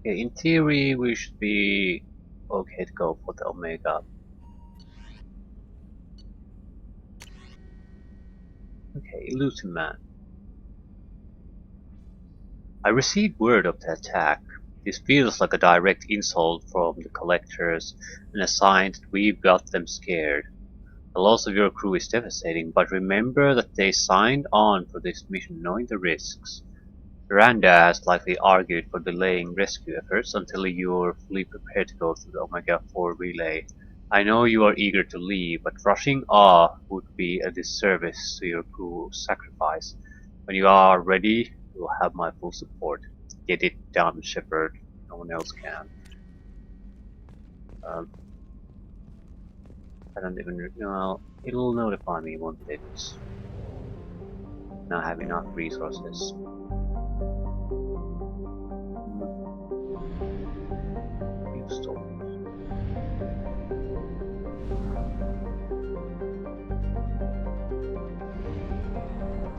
Okay, in theory we should be okay to go for the Omega. Okay, Illusion Man. I received word of the attack. This feels like a direct insult from the collectors and a sign that we've got them scared. The loss of your crew is devastating, but remember that they signed on for this mission knowing the risks. Miranda has likely argued for delaying rescue efforts until you're fully prepared to go through the Omega-4 relay. I know you are eager to leave, but rushing off would be a disservice to your crew's sacrifice. When you are ready, you will have my full support. Get it done, Shepard. No one else can. Um, I don't even know. It'll notify me once it's not have enough resources. Install.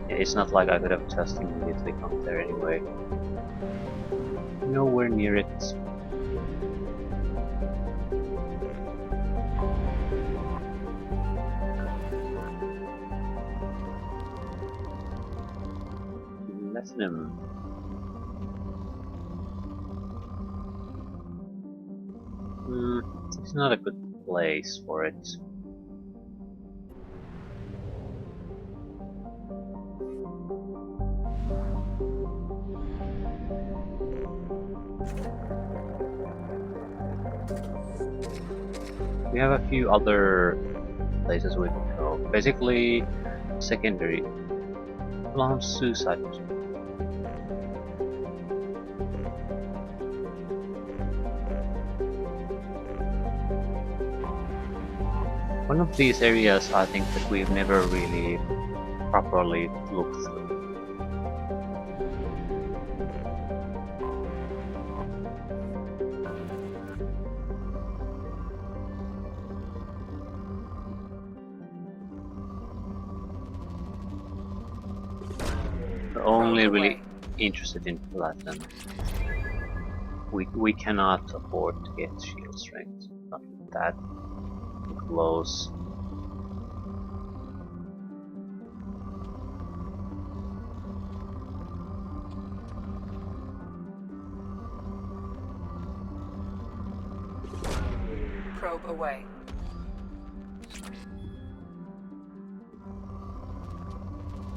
Yeah, it's not like I could have just immediately come there anyway. Nowhere near it. Platinum. It's not a good place for it. We have a few other places we can go. Basically, secondary. Launch suicide. One of these areas I think that we've never really properly looked through. We're only really interested in platinum. We cannot afford to get shield strength. Not that close. Probe away.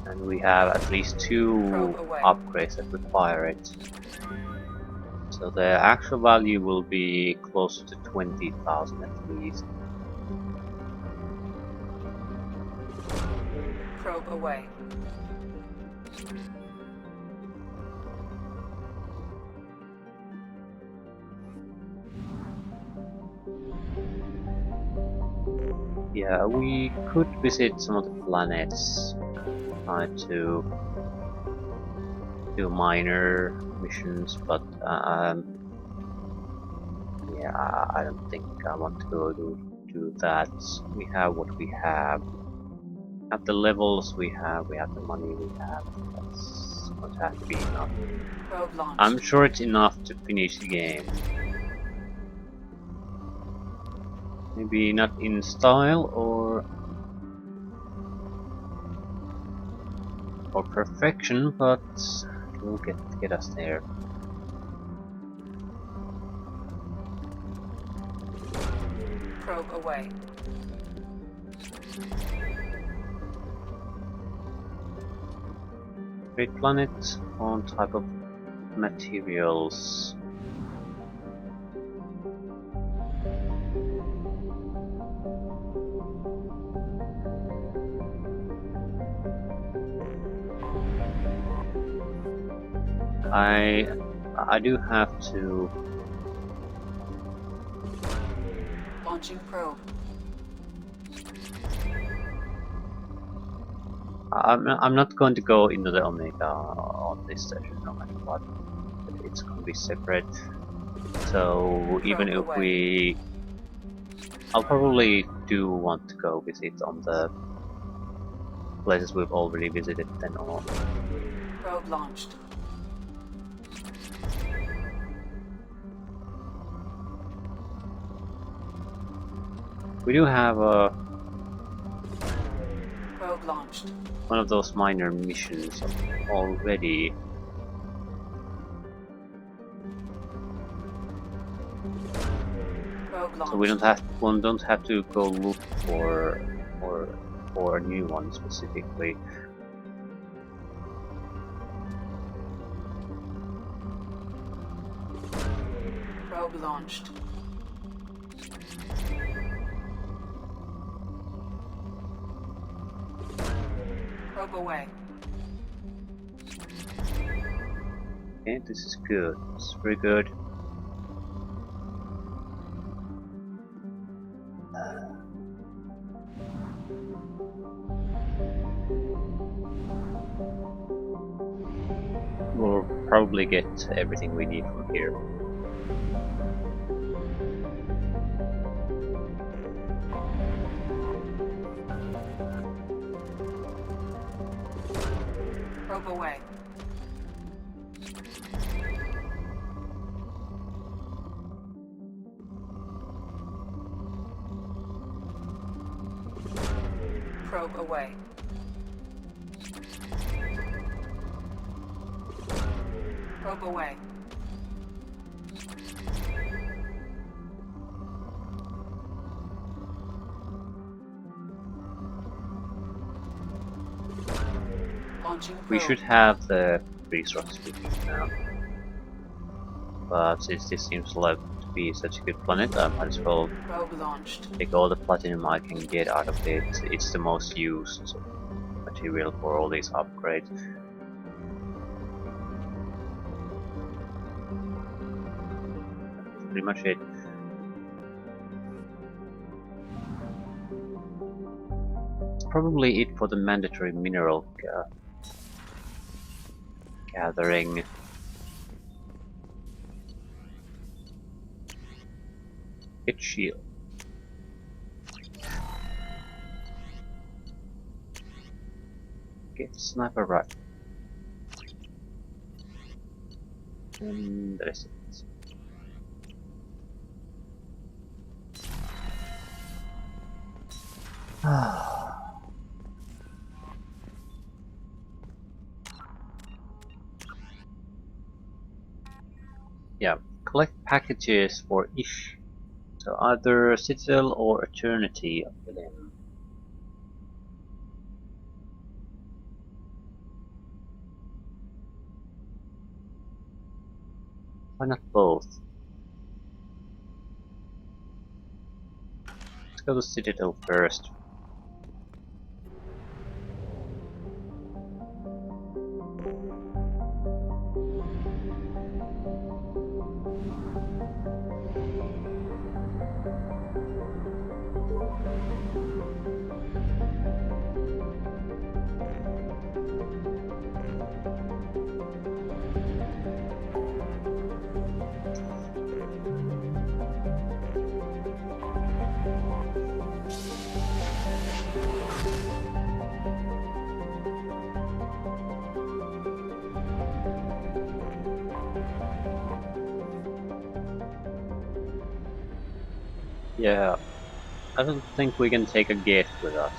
And we have at least 2 upgrades that require it. So the actual value will be closer to 20,000 at least. Probe away. Yeah, we could visit some of the planets, try to do minor missions, but yeah, I don't think I want to go do that. We have what we have. At the levels we have the money we have. That's going to have to be enough. I'm sure it's enough to finish the game. Maybe not in style or perfection, but it will get us there. Probe away. Great planet on type of materials. I do have to. Launching probe. I'm not going to go into the Omega on this station no matter what. It's going to be separate. So even if we, I'll probably do want to go visit on the places we've already visited then on. Probe launched. We do have Probe launched. one of those minor missions already. Probe launched. So we don't have to go look for a new one specifically. Probe launched. Probe away. Okay, this is good. This is very good. We'll probably get everything we need from here. Probe away. Probe away. Probe away. Launching probe. We should have the resources we need now. But since this seems like to be such a good planet, I might as well Probe launched. take all the platinum I can get out of it. It's the most used material for all these upgrades. That's pretty much it. That's probably it for the mandatory mineral gathering. Hit shield. Get sniper rifle. And the rest of it. Yeah, collect packages for Ish. So either Citadel or Eternity of the Limb. Why not both? Let's go to Citadel first. Yeah, I don't think we can take a Geth with us.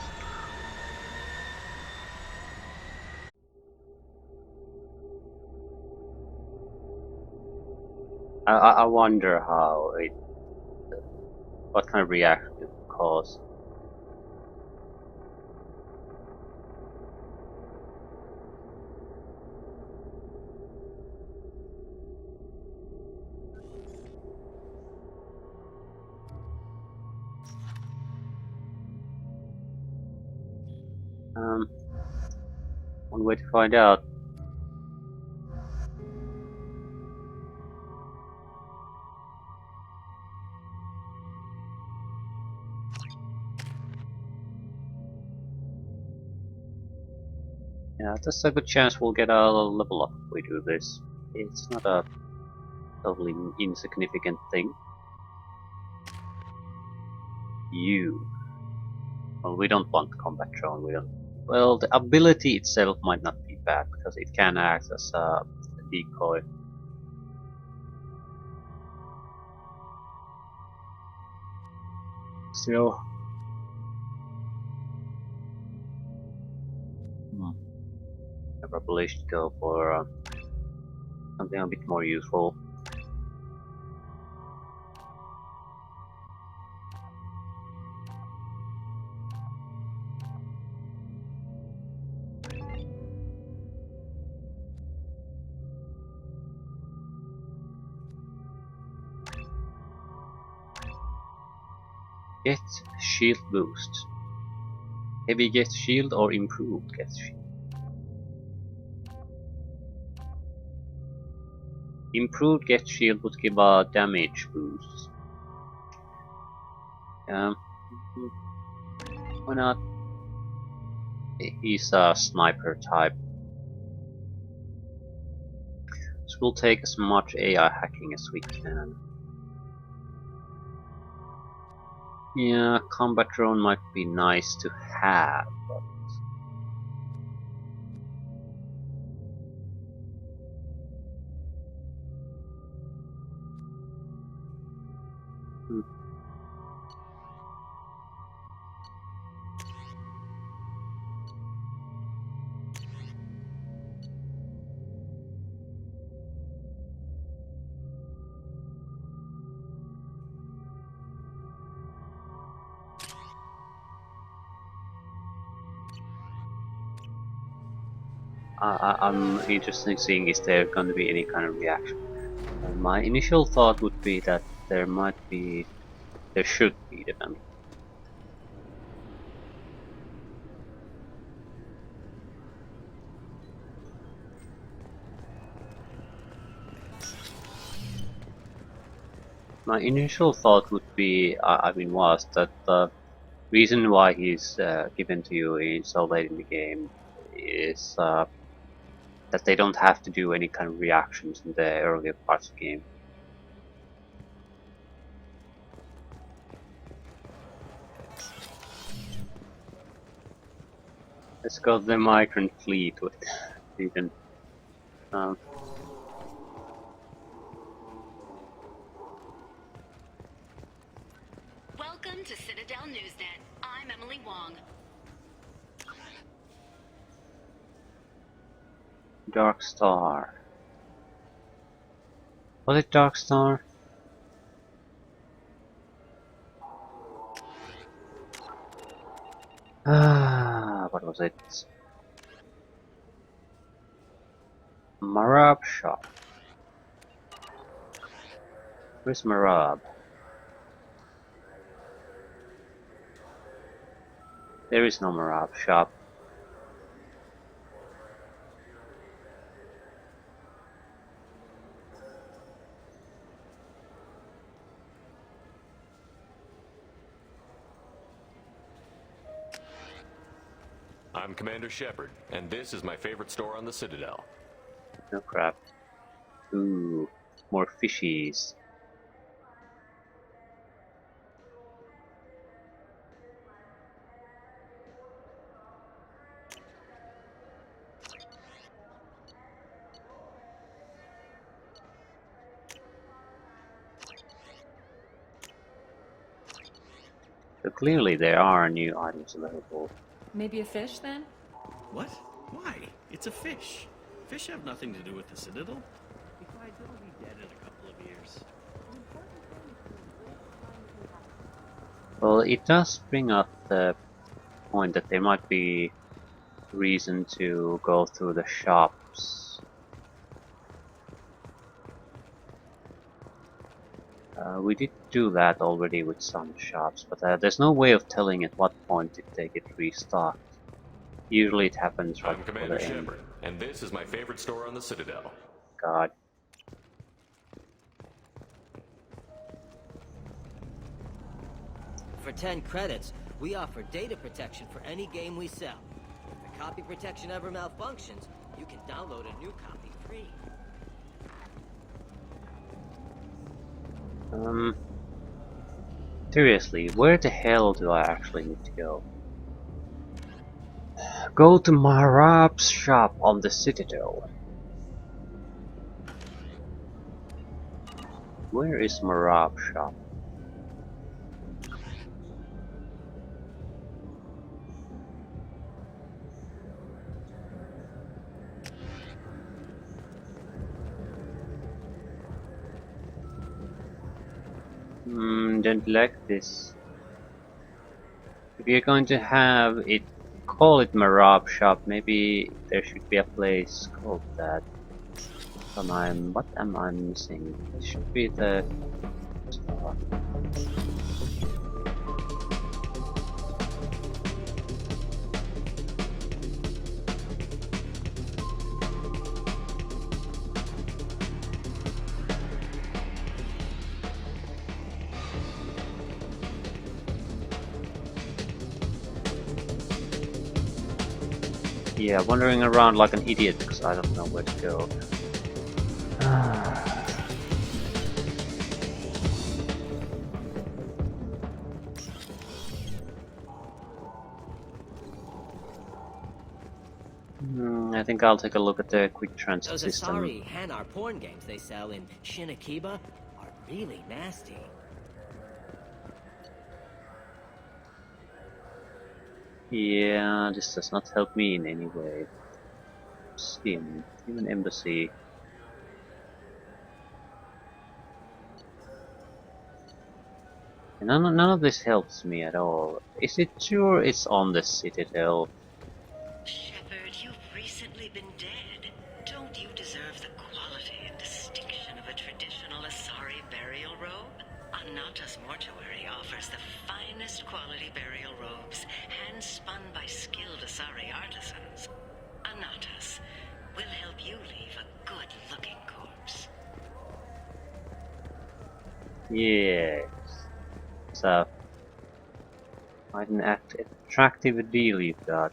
I wonder what kind of reaction it would cause. One way to find out. Yeah, there's a good chance we'll get a level up if we do this. It's not a totally insignificant thing. Well, we don't want combat drone, we don't. Well, the ability itself might not be bad, because it can act as a decoy. Still, probably should go for something a bit more useful. Get shield boost. Heavy gets shield or improved gets shield. Improved get shield would give a damage boost. Why not? He's a sniper type. So we'll take as much AI hacking as we can. Yeah, combat drone might be nice to have, but I'm interested in seeing is there going to be any kind of reaction. My initial thought would be that there should be, depending. My initial thought would be, was that the reason why he's given to you in so late in the game is that they don't have to do any kind of reactions in the earlier parts of the game. Let's go to the migrant fleet with even. Welcome to Citadel Newsnet. I'm Emily Wong. Dark Star. Was it Dark Star? What was it? Marab shop. Where's Marab? There is no Marab shop. I'm Commander Shepard, and this is my favorite store on the Citadel. No crap. Ooh, more fishies. So clearly there are new items available. Maybe a fish then? What? Why? It's a fish. Fish have nothing to do with the Citadel. Besides, it'll be dead in a couple of years. Well, it does bring up the point that there might be reason to go through the shops. We did do that already with some shops, but there's no way of telling at what point did they get restocked. Usually it happens right I'm before Commander the end. Shepard, and this is my favorite store on the Citadel. God. For 10 credits, we offer data protection for any game we sell. If the copy protection ever malfunctions, you can download a new copy free. Seriously, where the hell do I actually need to go? Go to Marab's shop on the Citadel. Where is Marab's shop? don't like this. If you're going to have it, call it Marab Shop, maybe there should be a place called that. What am I missing? It should be the... Yeah, wandering around like an idiot because I don't know where to go. I think I'll take a look at the quick transit Those system. Asari Hanar porn games they sell in Shinakiba are really nasty. Yeah, this does not help me in any way. Steam, even embassy. None of this helps me at all. Is it sure it's on the Citadel? Shepard, you've recently been dead. Don't you deserve the quality and distinction of a traditional Asari burial robe? Anata's mortuary offers the finest quality burial robes, hand-spun by skilled Asari artisans. Anata's will help you leave a good-looking corpse. Yes. So, quite an attractive deal you've got.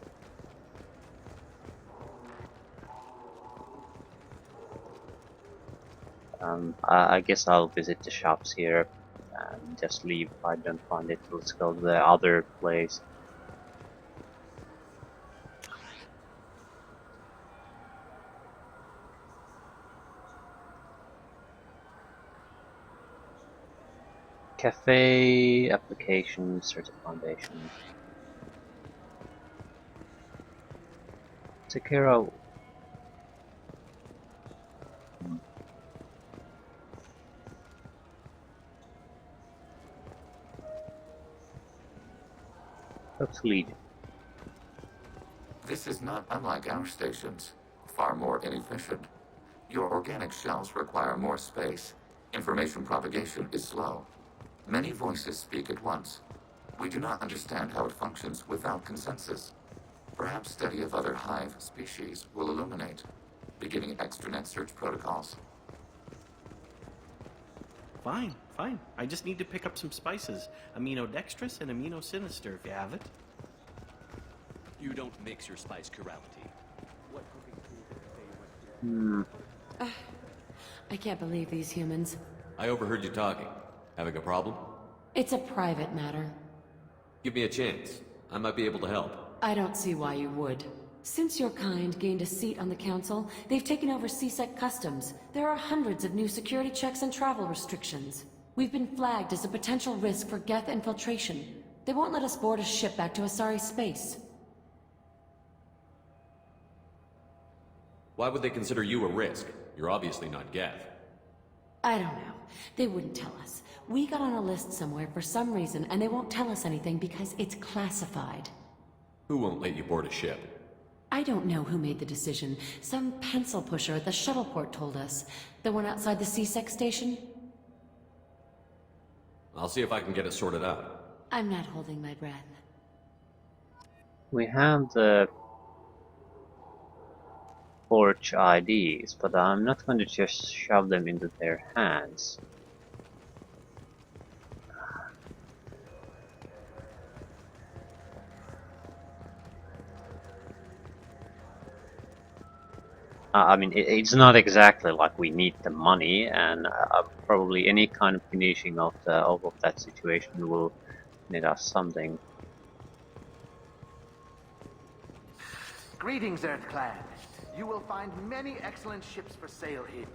I guess I'll visit the shops here and just leave if I don't find it. Let's go to the other place. Cafe, application, certain foundation. Takero. Let's lead. This is not unlike our stations, far more inefficient. Your organic shells require more space. Information propagation is slow. Many voices speak at once. We do not understand how it functions without consensus. Perhaps study of other hive species will illuminate, beginning extranet search protocols. Fine. I just need to pick up some spices. Aminodextrous and aminosinister if you have it. You don't mix your spice chirality. I can't believe these humans. I overheard you talking. Having a problem? It's a private matter. Give me a chance. I might be able to help. I don't see why you would. Since your kind gained a seat on the council, they've taken over CSEC customs. There are hundreds of new security checks and travel restrictions. We've been flagged as a potential risk for Geth infiltration. They won't let us board a ship back to Asari space. Why would they consider you a risk? You're obviously not Geth. I don't know. They wouldn't tell us. We got on a list somewhere for some reason, and they won't tell us anything because it's classified. Who won't let you board a ship? I don't know who made the decision. Some pencil pusher at the shuttle port told us. The one outside the CSEC station? I'll see if I can get it sorted out. I'm not holding my breath. We have the Forge IDs, but I'm not going to just shove them into their hands. I mean, it's not exactly like we need the money, and probably any kind of finishing of that situation will net us something. Greetings, Earth Clan. You will find many excellent ships for sale here.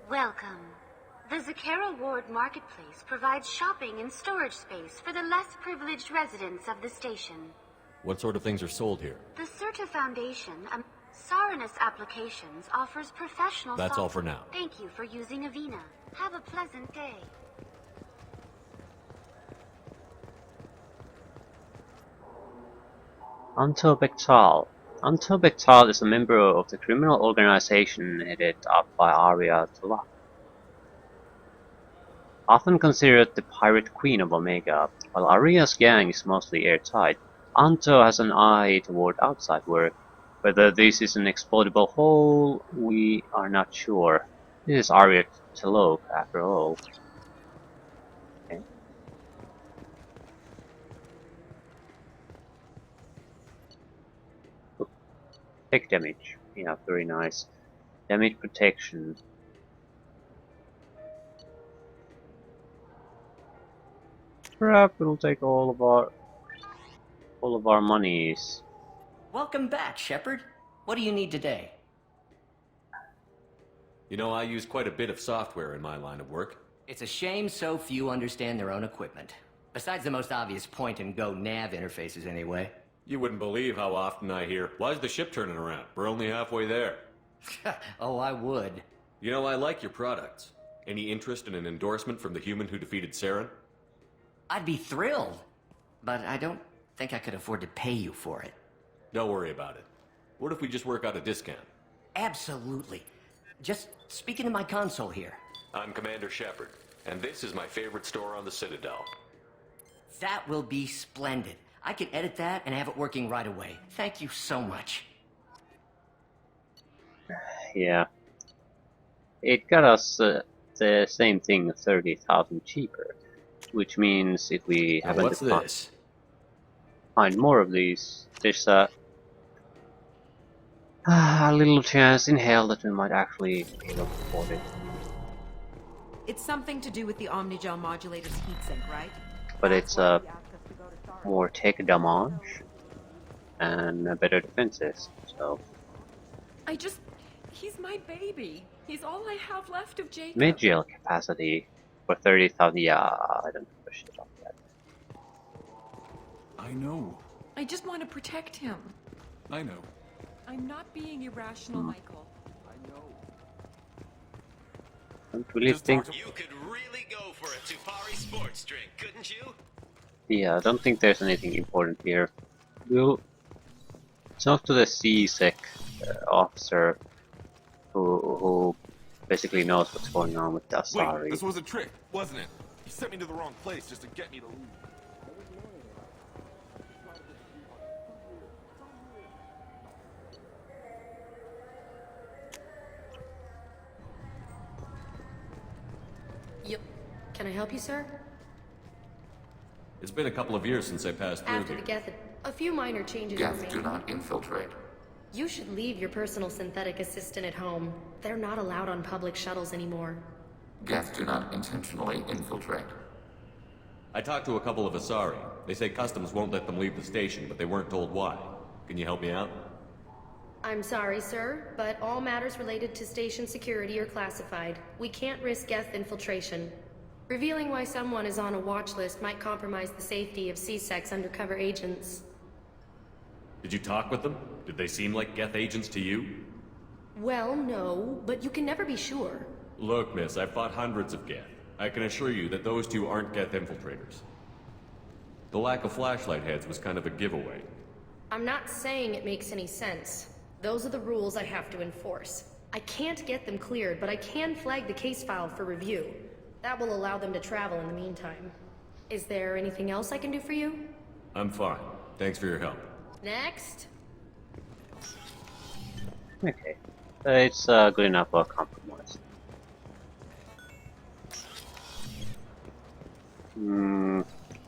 Welcome. The Zakera Ward Marketplace provides shopping and storage space for the less privileged residents of the station. What sort of things are sold here? The Certa Foundation, Saranus Applications offers professional That's all for software. now. Thank you for using Avena. Have a pleasant day. Anto Bektal. Anto Bektal is a member of the criminal organization headed up by Arya Tula. Often considered the pirate queen of Omega, while Arya's gang is mostly airtight, Anto has an eye toward outside work. Whether this is an explodable hole, we are not sure. This is Arya Tula, after all. Okay. Take damage. Yeah, very nice. Damage protection. Perhaps we'll take all of our monies. Welcome back, Shepard. What do you need today? You know, I use quite a bit of software in my line of work. It's a shame so few understand their own equipment. Besides the most obvious point-and-go nav interfaces, anyway. You wouldn't believe how often I hear, "Why's the ship turning around? We're only halfway there." Oh, I would. You know, I like your products. Any interest in an endorsement from the human who defeated Saren? I'd be thrilled. But I don't think I could afford to pay you for it. Don't worry about it. What if we just work out a discount? Absolutely. Just speak into my console here. I'm Commander Shepard, and this is my favorite store on the Citadel. That will be splendid. I can edit that and have it working right away. Thank you so much. Yeah. It got us the same thing, 30,000 cheaper. Which means if we Now, happen what's to this? find more of these, there's a little chance in hell that we might actually be able to afford it. It's something to do with the Omnigel modulator's heatsink, right? But it's more tech damage and better defenses, so... He's my baby. He's all I have left of Jacob. Mid-jail capacity for 30,000, yeah, I don't give a shit about that. I know. I just want to protect him. I know. I'm not being irrational, Michael. I know. Don't really think... You could really go for a Tupari sports drink, couldn't you? Yeah, I don't think there's anything important here. We'll talk to the CSEC officer who basically knows what's going on with the Asari. Wait, this was a trick, wasn't it? He sent me to the wrong place just to get me to leave. Yep. Can I help you, sir? It's been a couple of years since I passed through After here. the Geth, a few minor changes were Geth made. do not infiltrate. You should leave your personal synthetic assistant at home. They're not allowed on public shuttles anymore. Geth do not intentionally infiltrate. I talked to a couple of Asari. They say customs won't let them leave the station, but they weren't told why. Can you help me out? I'm sorry, sir, but all matters related to station security are classified. We can't risk Geth infiltration. Revealing why someone is on a watch list might compromise the safety of CSEC's undercover agents. Did you talk with them? Did they seem like Geth agents to you? Well, no, but you can never be sure. Look, miss, I've fought hundreds of Geth. I can assure you that those two aren't Geth infiltrators. The lack of flashlight heads was kind of a giveaway. I'm not saying it makes any sense. Those are the rules I have to enforce. I can't get them cleared, but I can flag the case file for review. That will allow them to travel in the meantime. Is there anything else I can do for you? I'm fine. Thanks for your help. Next. Okay. It's good enough for a compromise.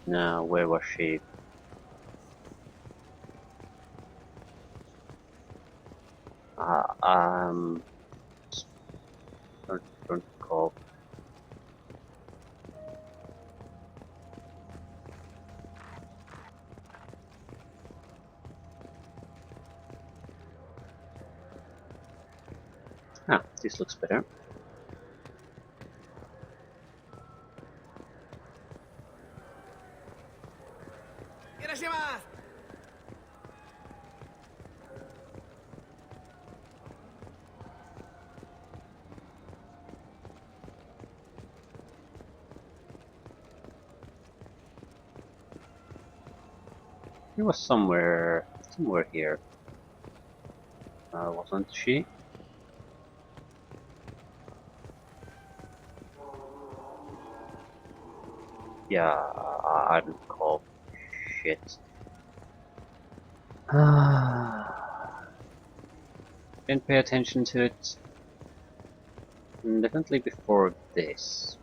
Now, where was she? Don't recall. Ah, this looks better. She was somewhere here. Wasn't she? Yeah, I don't recall. Shit. Didn't pay attention to it. Definitely before this.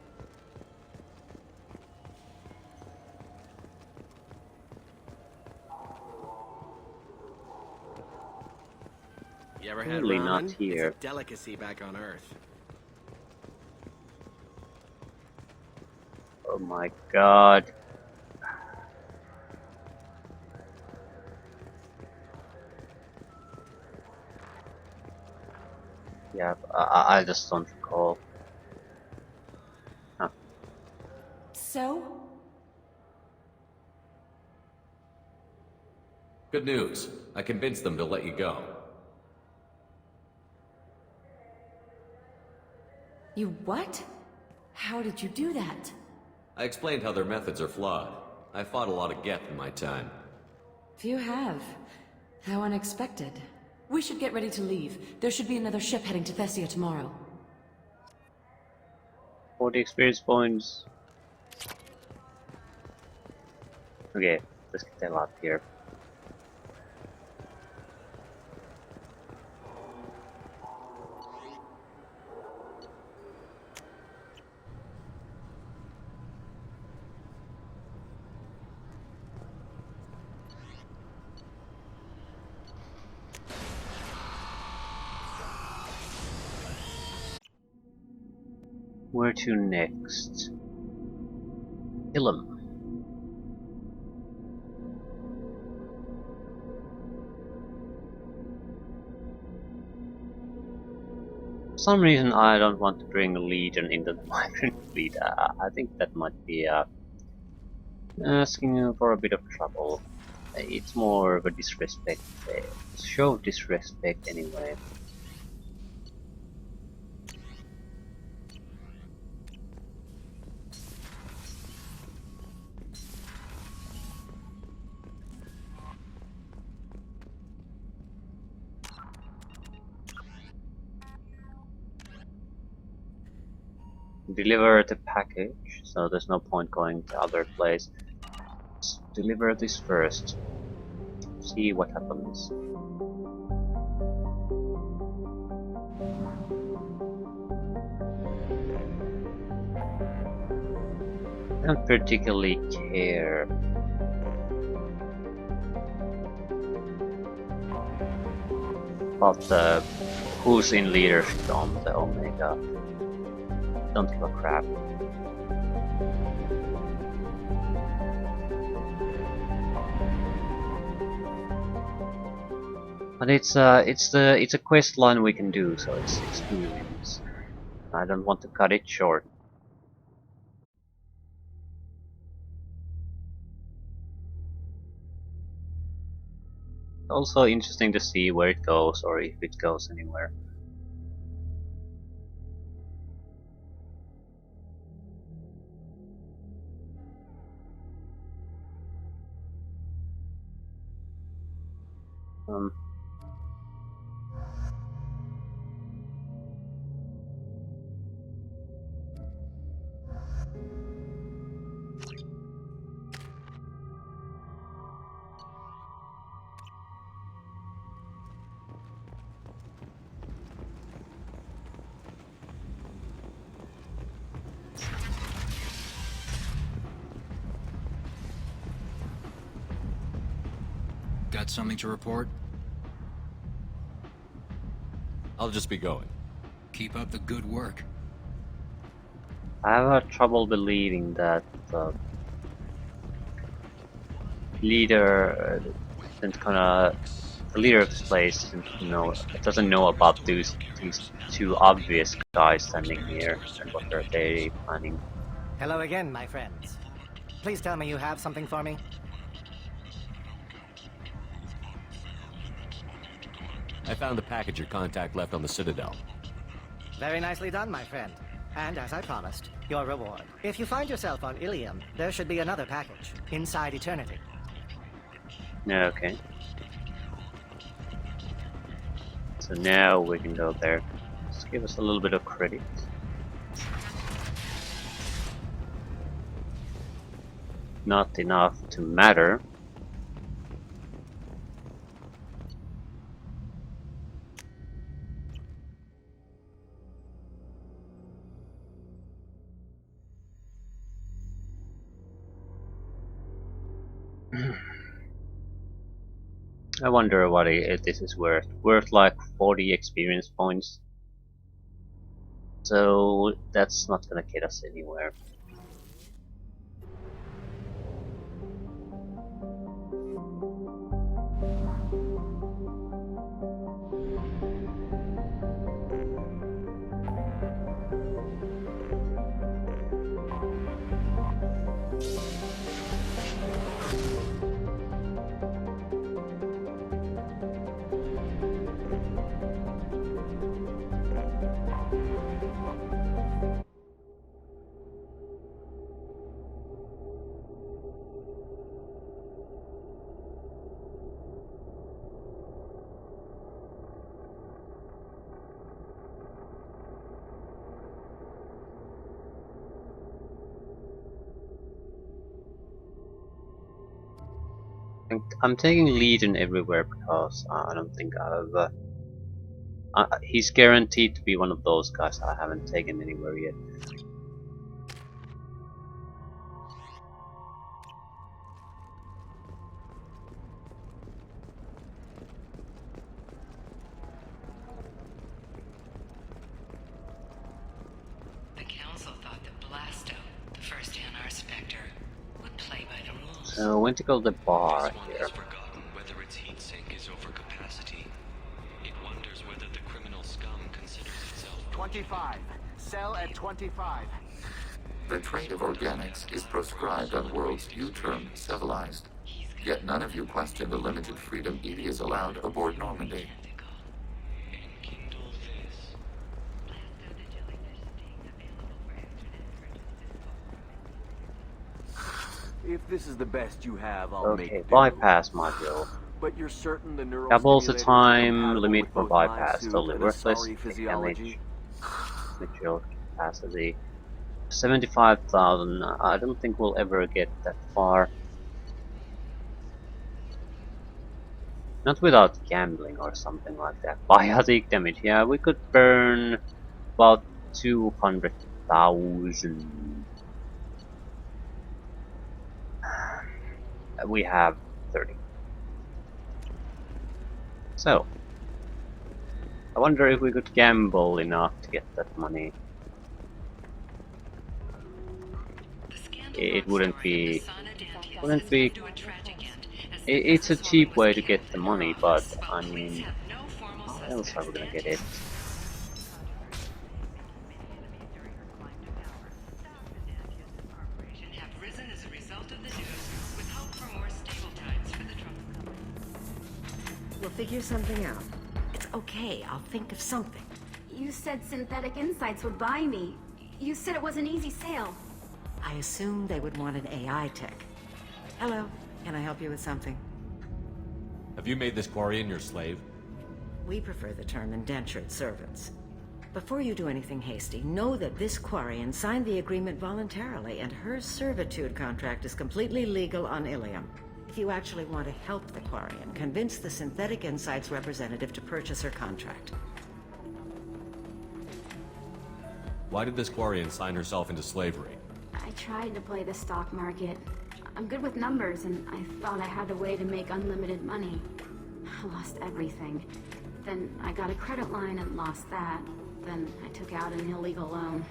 You ever had Really ramen? not here. It's a delicacy back on Earth. Oh my god. Yeah, I just don't recall. Huh. So? Good news. I convinced them to let you go. You what? How did you do that? I explained how their methods are flawed. I fought a lot of Geth in my time. Few have. How unexpected. We should get ready to leave. There should be another ship heading to Thessia tomorrow. 40 experience points. Okay, let's get that out here. Where to next? Ilum. For some reason I don't want to bring a Legion into the migrant fleet. I think that might be asking for a bit of trouble. It's more of a disrespect, show of disrespect anyway. Deliver the package, so there's no point going to other place. Let's deliver this first. See what happens. I don't particularly care. About who's in leadership on the Omega. Don't give a crap. But it's a quest line we can do, so it's experience. I don't want to cut it short. Also interesting to see where it goes, or if it goes anywhere. Got something to report? I'll just be going. Keep up the good work. I have trouble believing that the leader the leader of this place doesn't know about these two obvious guys standing here and what are they planning. Hello again, my friends. Please tell me you have something for me. I found the package your contact left on the Citadel. Very nicely done, my friend. And as I promised, your reward. If you find yourself on Ilium, there should be another package, inside Eternity. Yeah, okay. So now we can go there. Just give us a little bit of credit. Not enough to matter. I wonder what this is worth. Worth like 40 experience points. So that's not gonna get us anywhere. I'm taking Legion everywhere because I don't think he's guaranteed to be one of those guys I haven't taken anywhere yet. The council thought that Blasto, the first NR Spectre, would play by the rules. So went to go to the bar here. Whether its heat sink is over capacity. It wonders whether the criminal scum considers itself 25. Sell at 25. The trade of organics is proscribed on worlds you term civilized. Yet none of you question the limited freedom EDI is allowed aboard Normandy. If this is the best you have, I'll make Okay, do. bypass module. But you're certain the neural Doubles the stimulators are time compatible limit with for both my bypass, suit totally and the worthless. sorry Damage, physiology? material capacity. 75,000. I don't think we'll ever get that far. Not without gambling or something like that. Biotic damage, yeah, we could burn about 200,000. We have 30. So, I wonder if we could gamble enough to get that money. It wouldn't be. It's a cheap way to get the money, but I mean, how else are we gonna get it? We'll figure something out. It's okay, I'll think of something. You said Synthetic Insights would buy me. You said it was an easy sale. I assumed they would want an AI tech. Hello, can I help you with something? Have you made this Quarian your slave? We prefer the term indentured servants. Before you do anything hasty, know that this Quarian signed the agreement voluntarily, and her servitude contract is completely legal on Ilium. If you actually want to help the Quarian, convince the Synthetic Insights representative to purchase her contract. Why did this Quarian sign herself into slavery? I tried to play the stock market. I'm good with numbers, and I thought I had a way to make unlimited money. I lost everything. Then I got a credit line and lost that. Then I took out an illegal loan.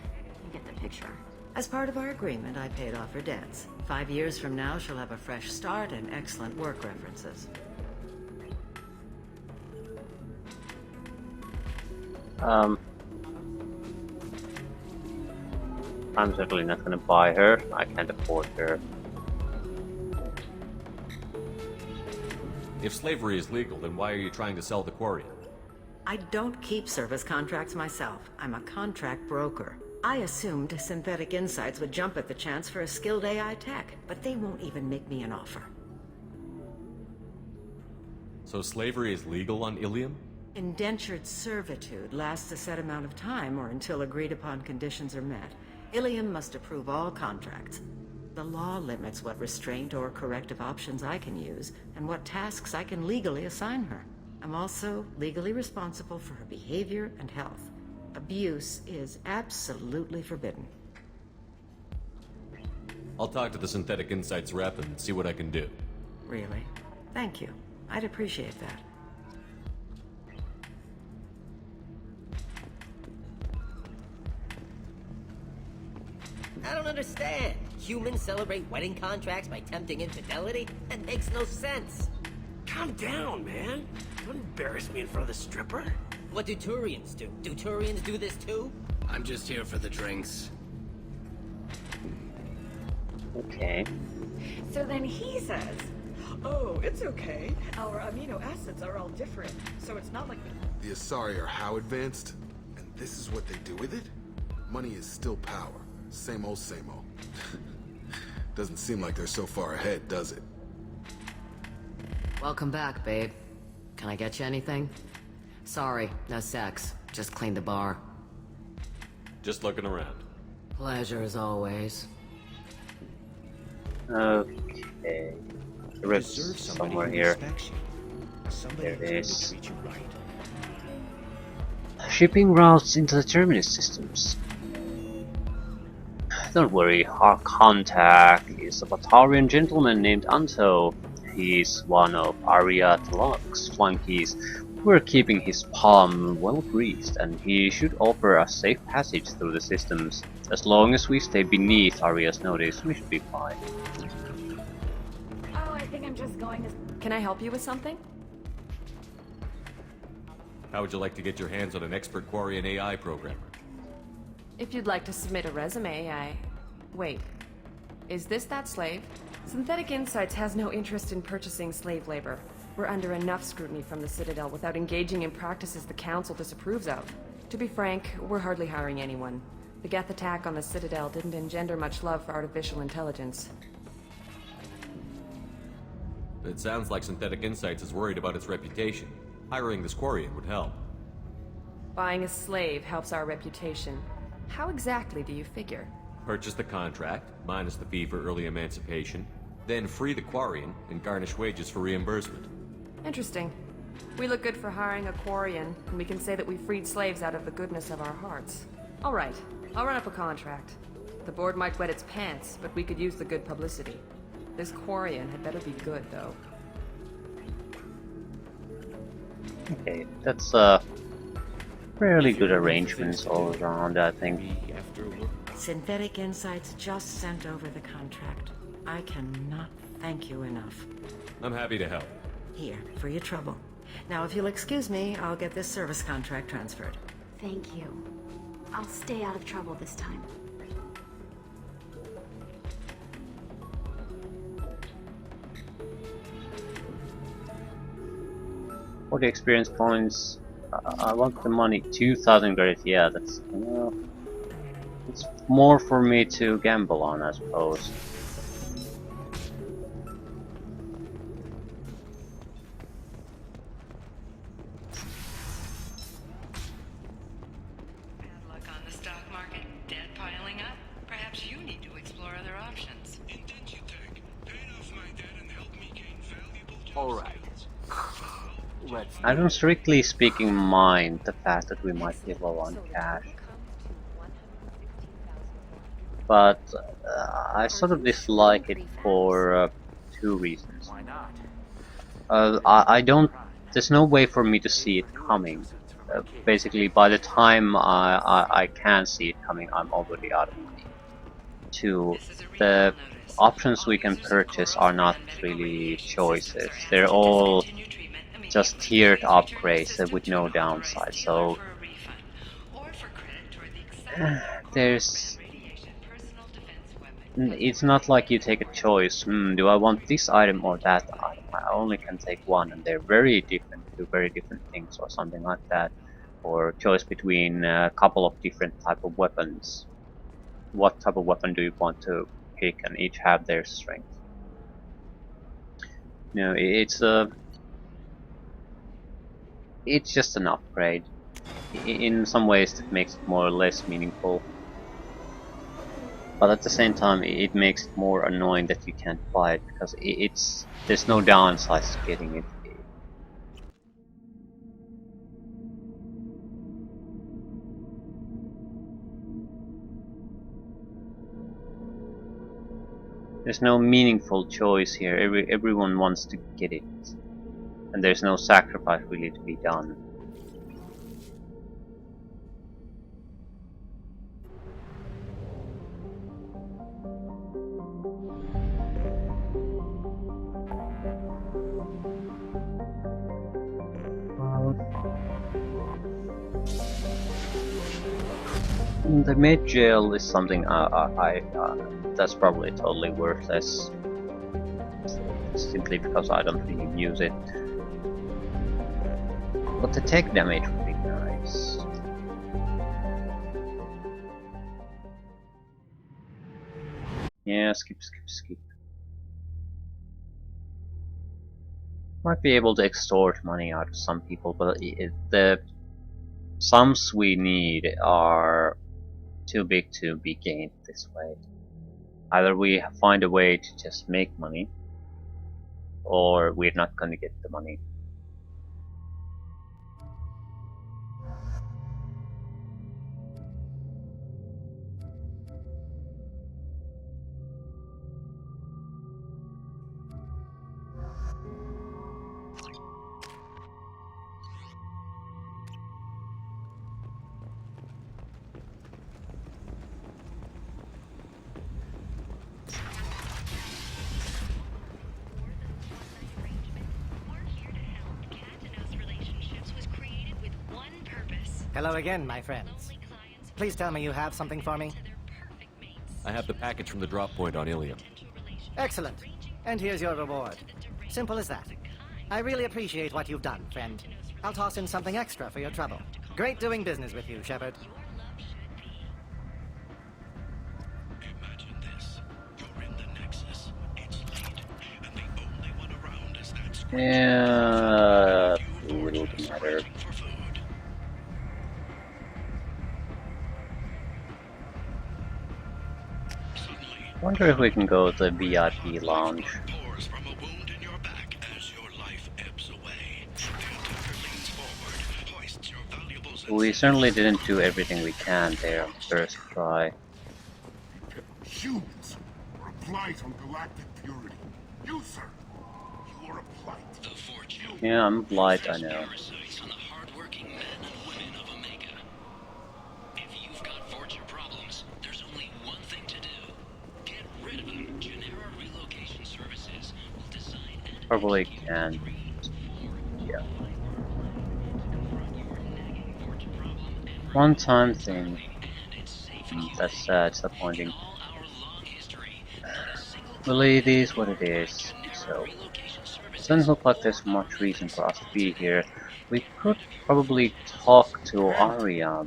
You get the picture. As part of our agreement, I paid off her debts. 5 years from now, she'll have a fresh start and excellent work references. I'm certainly not gonna buy her. I can't afford her. If slavery is legal, then why are you trying to sell the Quarian? I don't keep service contracts myself. I'm a contract broker. I assumed Synthetic Insights would jump at the chance for a skilled AI tech, but they won't even make me an offer. So slavery is legal on Ilium? Indentured servitude lasts a set amount of time or until agreed upon conditions are met. Ilium must approve all contracts. The law limits what restraint or corrective options I can use and what tasks I can legally assign her. I'm also legally responsible for her behavior and health. Abuse is absolutely forbidden. I'll talk to the Synthetic Insights rep and see what I can do. Really? Thank you. I'd appreciate that. I don't understand. Humans celebrate wedding contracts by tempting infidelity? That makes no sense. Calm down, man. Don't embarrass me in front of the stripper. What do Turians do? Do Turians do this too? I'm just here for the drinks. Okay. So then he says, oh, it's okay. Our amino acids are all different, so it's not like... The Asari are how advanced? And this is what they do with it? Money is still power. Same old, same old. Doesn't seem like they're so far ahead, does it? Welcome back, babe. Can I get you anything? Sorry, no sex. Just cleaned the bar. Just looking around. Pleasure as always. Okay. The rift's somewhere here. There it is. Shipping routes into the terminus systems. Don't worry, our contact is a Batarian gentleman named Anto. He's one of Arya Talok's flunkies. We're keeping his palm well greased, and he should offer us safe passage through the systems. As long as we stay beneath Arya's notice, we should be fine. Oh, I think I'm just going to... Can I help you with something? How would you like to get your hands on an expert Quarian AI programmer? If you'd like to submit a resume, Wait. Is this that slave? Synthetic Insights has no interest in purchasing slave labor. We're under enough scrutiny from the Citadel without engaging in practices the Council disapproves of. To be frank, we're hardly hiring anyone. The Geth attack on the Citadel didn't engender much love for artificial intelligence. It sounds like Synthetic Insights is worried about its reputation. Hiring this Quarian would help. Buying a slave helps our reputation. How exactly do you figure? Purchase the contract, minus the fee for early emancipation, then free the Quarian and garnish wages for reimbursement. Interesting. We look good for hiring a Quarian, and we can say that we freed slaves out of the goodness of our hearts. Alright, I'll run up a contract. The board might wet its pants, but we could use the good publicity. This Quarian had better be good, though. Okay, that's fairly good arrangements all around, I think. Synthetic Insights just sent over the contract. I cannot thank you enough. I'm happy to help. Here, for your trouble. Now, if you'll excuse me, I'll get this service contract transferred. Thank you. I'll stay out of trouble this time. 40 experience points. I want the money. 2,000 credits. Yeah, that's it's more for me to gamble on, I suppose. Bad luck on the stock market. Debt piling up. Perhaps you need to explore other options. All right. Let's. I don't strictly speaking mind the fact that we might be low on cash, but I sort of dislike it for two reasons. Why not? I don't. There's no way for me to see it coming. Basically, by the time I can see it coming, I'm already out of money. Two, the options we can purchase are not really choices. They're all just tiered upgrades with no downside. So there's. It's not like you take a choice. Do I want this item or that item? I only can take one, and they're very different. Do very different things, or something like that. Or choice between a couple of different type of weapons. What type of weapon do you want to pick, and each have their strength. You know, it's it's just an upgrade. In some ways that makes it more or less meaningful. But at the same time it makes it more annoying that you can't buy it, because there's no downsides to getting it. There's no meaningful choice here. Everyone wants to get it. And there's no sacrifice really to be done. The maid jail is something that's probably totally worthless, simply because I don't really use it. But the tech damage would be nice. Yeah, skip. Might be able to extort money out of some people, but the sums we need are too big to be gained this way. Either we find a way to just make money, or we're not gonna get the money. Hello again, my friends. Please tell me you have something for me. I have the package from the drop point on Ilium. Excellent. And here's your reward. Simple as that. I really appreciate what you've done, friend. I'll toss in something extra for your trouble. Great doing business with you, Shepard. Imagine this. You're in the Nexus. It's late, and the only one around is that screech. Yeah, it doesn't matter. I wonder if we can go to the VIP lounge. We certainly didn't do everything we can there on first try. Humans are a blight on galactic purity. You, sir, you are a blight. Yeah, I'm blight, I know. Probably can. Yeah. One-time thing. That's disappointing. Well, it is what it is. So, it doesn't look like there's much reason for us to be here. We could probably talk to Aria.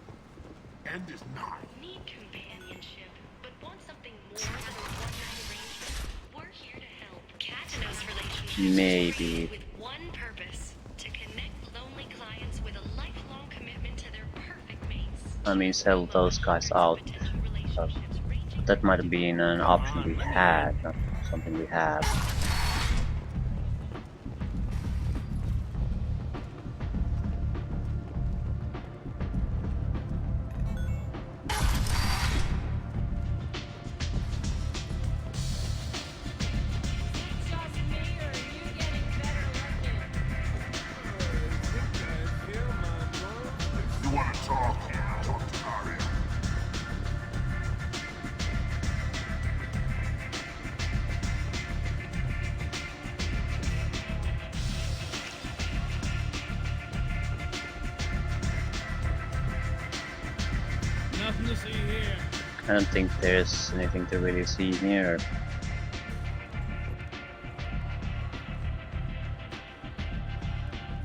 Maybe. I mean, sell those guys out. That might have been an option we had, not something we have. You want to talk to Aria. Nothing to see here. I don't think there's anything to really see here.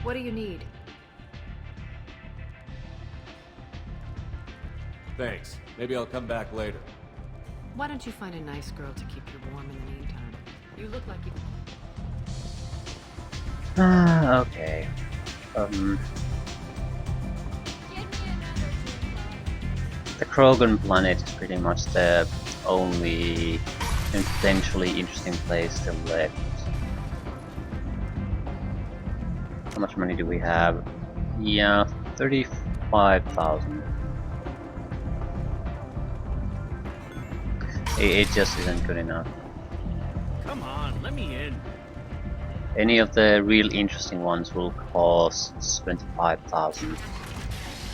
What do you need? Thanks. Maybe I'll come back later. Why don't you find a nice girl to keep you warm in the meantime? You look like you... Okay. The Krogan planet is pretty much the only potentially interesting place still left. How much money do we have? Yeah, 35,000. It just isn't good enough. Come on, let me in. Any of the real interesting ones will cost 25,000.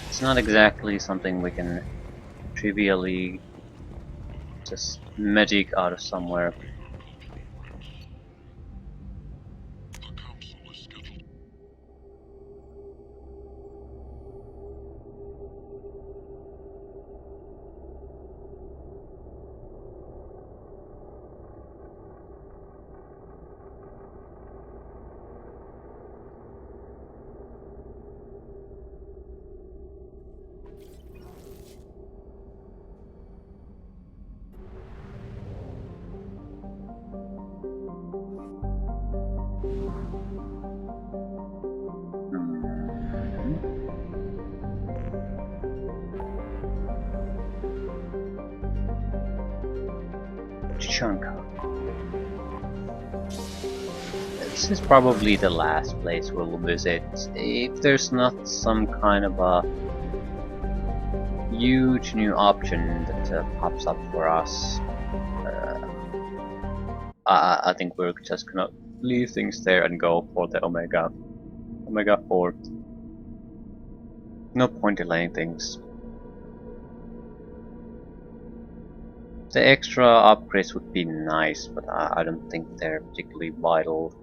It's not exactly something we can trivially just magic out of somewhere. Chunka. This is probably the last place we'll visit. If there's not some kind of a huge new option that pops up for us, I think we're just gonna leave things there and go for the Omega 4. No point delaying things. The extra upgrades would be nice, but I don't think they're particularly vital.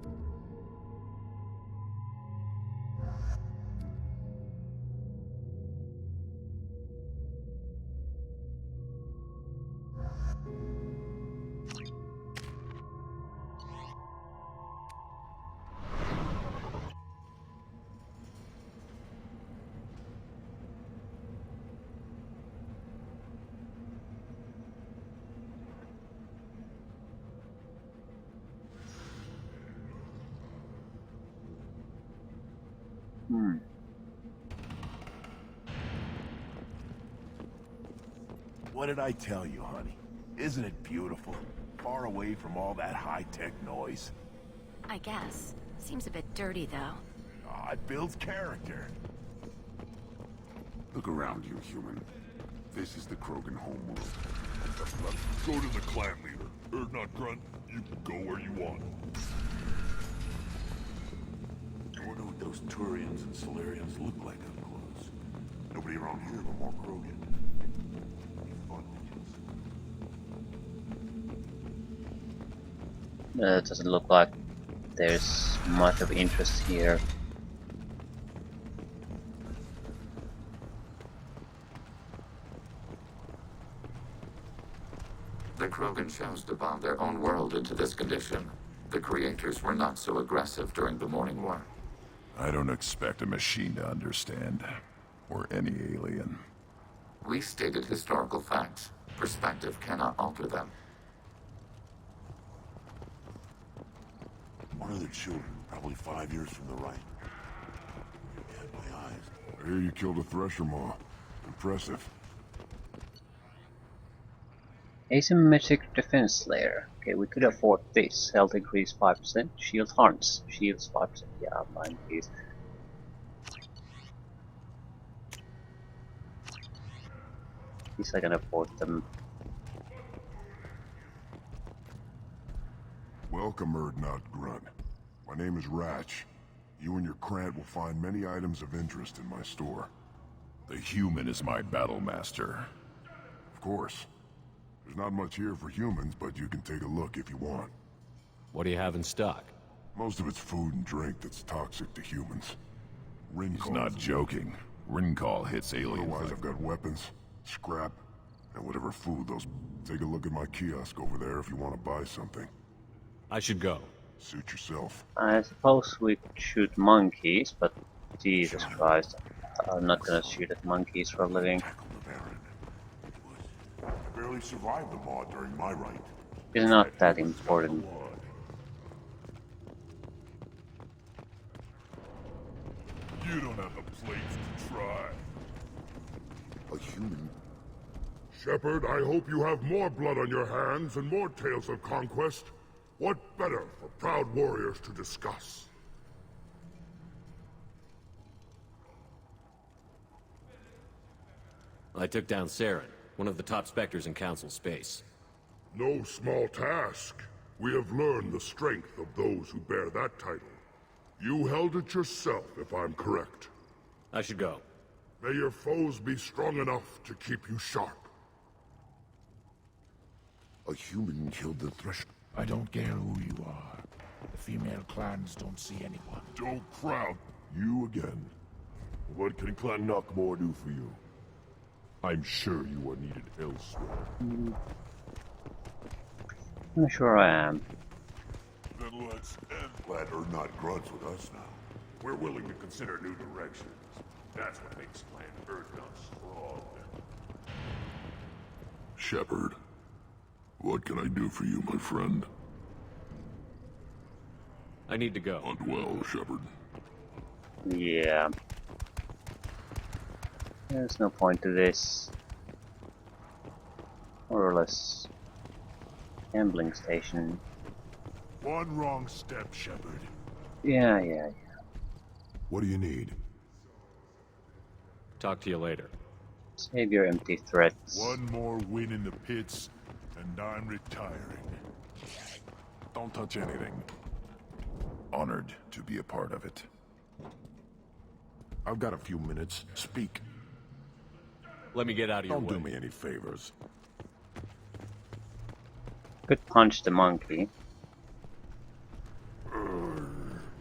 What did I tell you, honey? Isn't it beautiful? Far away from all that high-tech noise. I guess. Seems a bit dirty, though. Aw, it builds character. Look around you, human. This is the Krogan homeworld. Go to the clan leader. Not Grunt. You can go where you want. I wonder what those Turians and Solarians look like up close. Nobody around here but more Krogan. It doesn't look like there's much of interest here. The Krogan chose to bomb their own world into this condition. The creators were not so aggressive during the Morning War. I don't expect a machine to understand. Or any alien. We stated historical facts. Perspective cannot alter them. One of the children, probably 5 years from the right. Yeah, my eyes. I hear you killed a Thresher Maw. Impressive. Asymmetric defense layer. Okay, we could afford this. Health increase 5%. Shield harms. Shields 5%. Yeah, mine please. At least I can afford them. Welcome, Urdnot Grunt. My name is Ratch. You and your Krant will find many items of interest in my store. The human is my battle master. Of course. There's not much here for humans, but you can take a look if you want. What do you have in stock? Most of it's food and drink that's toxic to humans. He's not joking. Ringcall hits aliens. Otherwise, I've got weapons, scrap, and whatever food those... Take a look at my kiosk over there if you want to buy something. I should go. Suit yourself. I suppose we could shoot monkeys, but Jesus Christ, I'm not gonna shoot at monkeys for a living. I barely survived the Maw during my reign. It's not that important. You don't have the plates to try. A human Shepard, I hope you have more blood on your hands and more tales of conquest. What better for proud warriors to discuss? I took down Saren, one of the top Spectres in Council space. No small task. We have learned the strength of those who bear that title. You held it yourself, if I'm correct. I should go. May your foes be strong enough to keep you sharp. A human killed the Thresh. I don't care who you are. The female clans don't see anyone. Don't crowd. You again. What can Clan Knockmore do for you? I'm sure you are needed elsewhere. I'm sure I am. Then let's end. Glad are not grunts with us now. We're willing to consider new directions. That's what makes Clan Urdnot strong. Shepard, what can I do for you, my friend? I need to go. Hunt well, Shepard. Yeah. There's no point to this. More or less. Gambling station. One wrong step, Shepard. Yeah. What do you need? Talk to you later. Save your empty threats. One more win in the pits, and I'm retiring. Don't touch anything. Honored to be a part of it. I've got a few minutes. Speak. Let me get out of your way. Don't do me any favors. Could punch the monkey.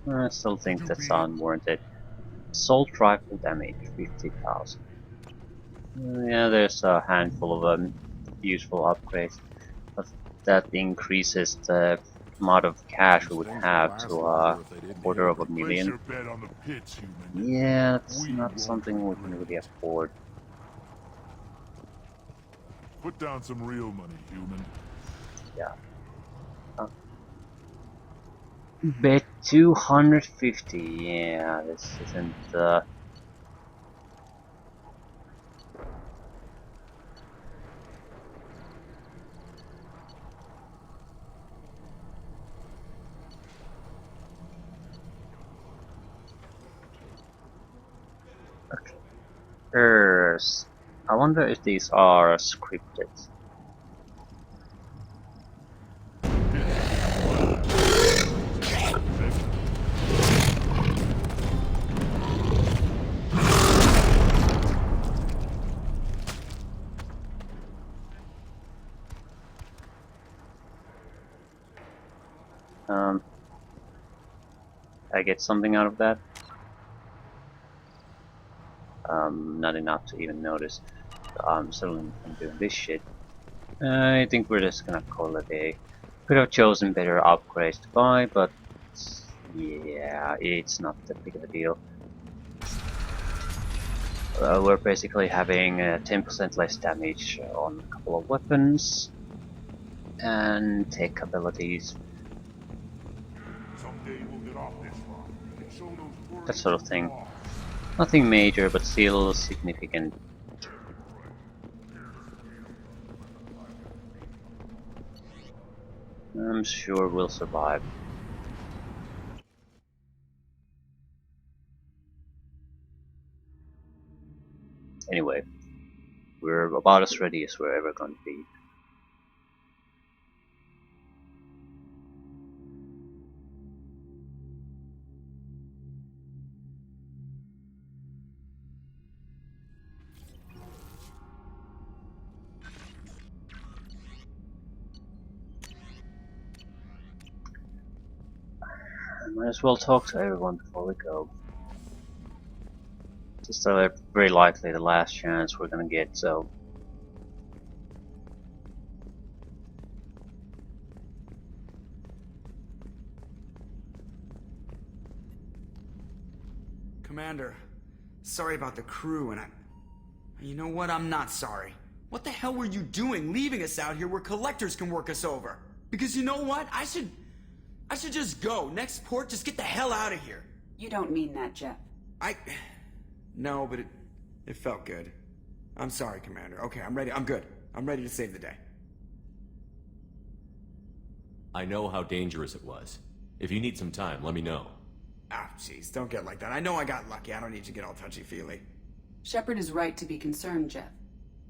I still think that's unwarranted. Assault rifle damage, 50,000. Yeah, there's a handful of useful upgrades, but that increases the amount of cash we would have to a quarter of a million. Yeah, it's not something we can really afford. Put down some real money, human. Yeah. Bet 250. Yeah, this isn't. Okay. I wonder if these are scripted. I get something out of that. Not enough to even notice. Certainly I'm doing this shit. I think we're just gonna call it a day. Could have chosen better upgrades to buy, but yeah, it's not that big of a deal. We're basically having 10% less damage on a couple of weapons and tech abilities. That sort of thing. Nothing major, but still significant. I'm sure we'll survive. Anyway, we're about as ready as we're ever going to be. Might as well talk to everyone before we go. Just very likely the last chance we're gonna get, so. Commander, sorry about the crew, and you know what? I'm not sorry. What the hell were you doing leaving us out here where collectors can work us over? Because you know what? I should just go. Next port, just get the hell out of here. You don't mean that, Jeff. No, but it felt good. I'm sorry, Commander. Okay, I'm ready. I'm good. I'm ready to save the day. I know how dangerous it was. If you need some time, let me know. Ah, jeez, don't get like that. I know I got lucky. I don't need to get all touchy-feely. Shepard is right to be concerned, Jeff.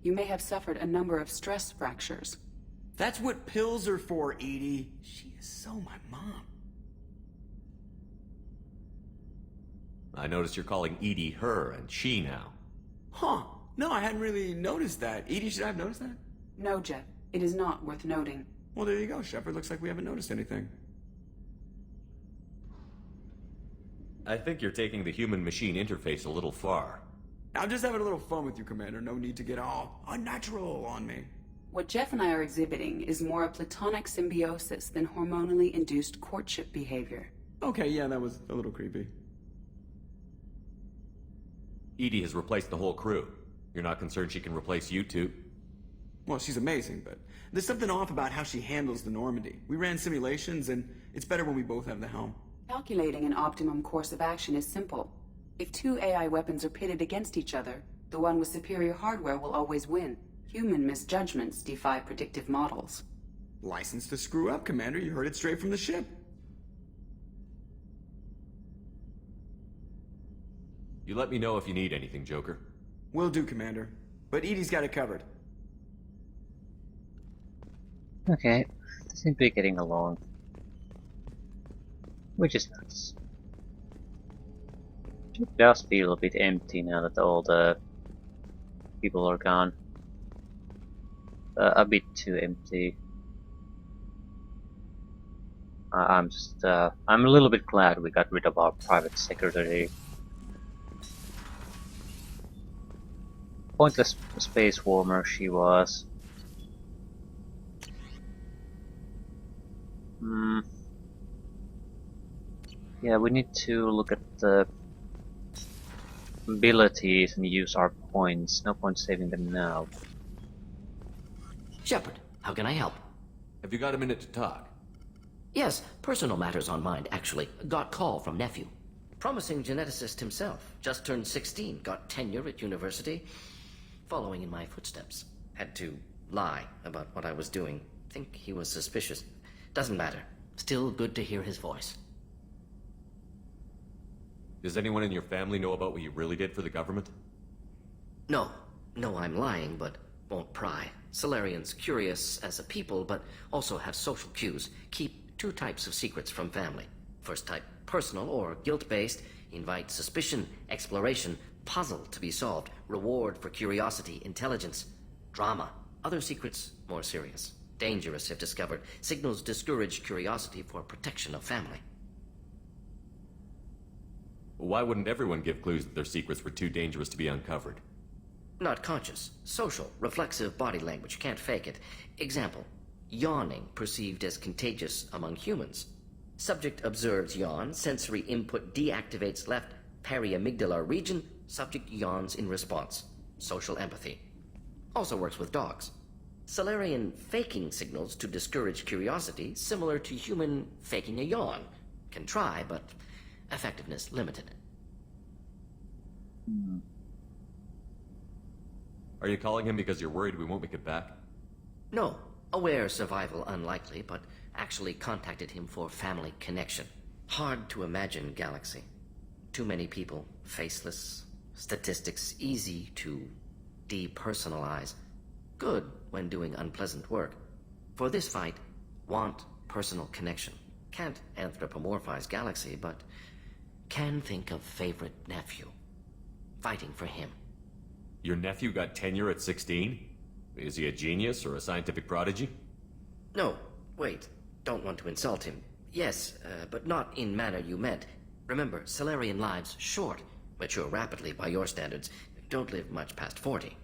You may have suffered a number of stress fractures. That's what pills are for, Edie. She is so my mom. I noticed you're calling Edie her and she now. Huh. No, I hadn't really noticed that. Edie, should I have noticed that? No, Jeff. It is not worth noting. Well, there you go, Shepard. Looks like we haven't noticed anything. I think you're taking the human-machine interface a little far. I'm just having a little fun with you, Commander. No need to get all unnatural on me. What Jeff and I are exhibiting is more a platonic symbiosis than hormonally induced courtship behavior. Okay, yeah, that was a little creepy. Edie has replaced the whole crew. You're not concerned she can replace you two? Well, she's amazing, but there's something off about how she handles the Normandy. We ran simulations, and it's better when we both have the helm. Calculating an optimum course of action is simple. If two AI weapons are pitted against each other, the one with superior hardware will always win. Human misjudgments defy predictive models. License to screw up, Commander. You heard it straight from the ship. You let me know if you need anything, Joker. Will do, Commander. But Edie's got it covered. Okay, they seem to be getting along. Which is nice. It does feel a bit empty now that all the people are gone. A bit too empty. I'm a little bit glad we got rid of our private secretary. Pointless space warmer she was. Yeah, we need to look at the abilities and use our points. No point saving them now. Shepard, how can I help? Have you got a minute to talk? Yes, personal matters on mind, actually. Got call from nephew. Promising geneticist himself. Just turned 16, got tenure at university. Following in my footsteps. Had to lie about what I was doing. Think he was suspicious. Doesn't matter. Still good to hear his voice. Does anyone in your family know about what you really did for the government? No. No, I'm lying, but won't pry. Solarians curious as a people, but also have social cues. Keep two types of secrets from family. First type, personal or guilt-based. Invite suspicion, exploration, puzzle to be solved. Reward for curiosity, intelligence. Drama. Other secrets, more serious. Dangerous if discovered. Signals discourage curiosity for protection of family. Why wouldn't everyone give clues that their secrets were too dangerous to be uncovered? Not conscious. Social. Reflexive body language. Can't fake it. Example. Yawning perceived as contagious among humans. Subject observes yawn. Sensory input deactivates left periamygdala region. Subject yawns in response. Social empathy. Also works with dogs. Solarian faking signals to discourage curiosity, similar to human faking a yawn. Can try, but effectiveness limited. Are you calling him because you're worried we won't make it back? No. Aware survival unlikely, but actually contacted him for family connection. Hard to imagine galaxy. Too many people, faceless, statistics easy to depersonalize. Good when doing unpleasant work. For this fight, want personal connection. Can't anthropomorphize galaxy, but can think of favorite nephew. Fighting for him. Your nephew got tenure at 16? Is he a genius or a scientific prodigy? No, wait. Don't want to insult him. Yes, but not in manner you meant. Remember, Solarian lives short. Mature rapidly by your standards. Don't live much past 40.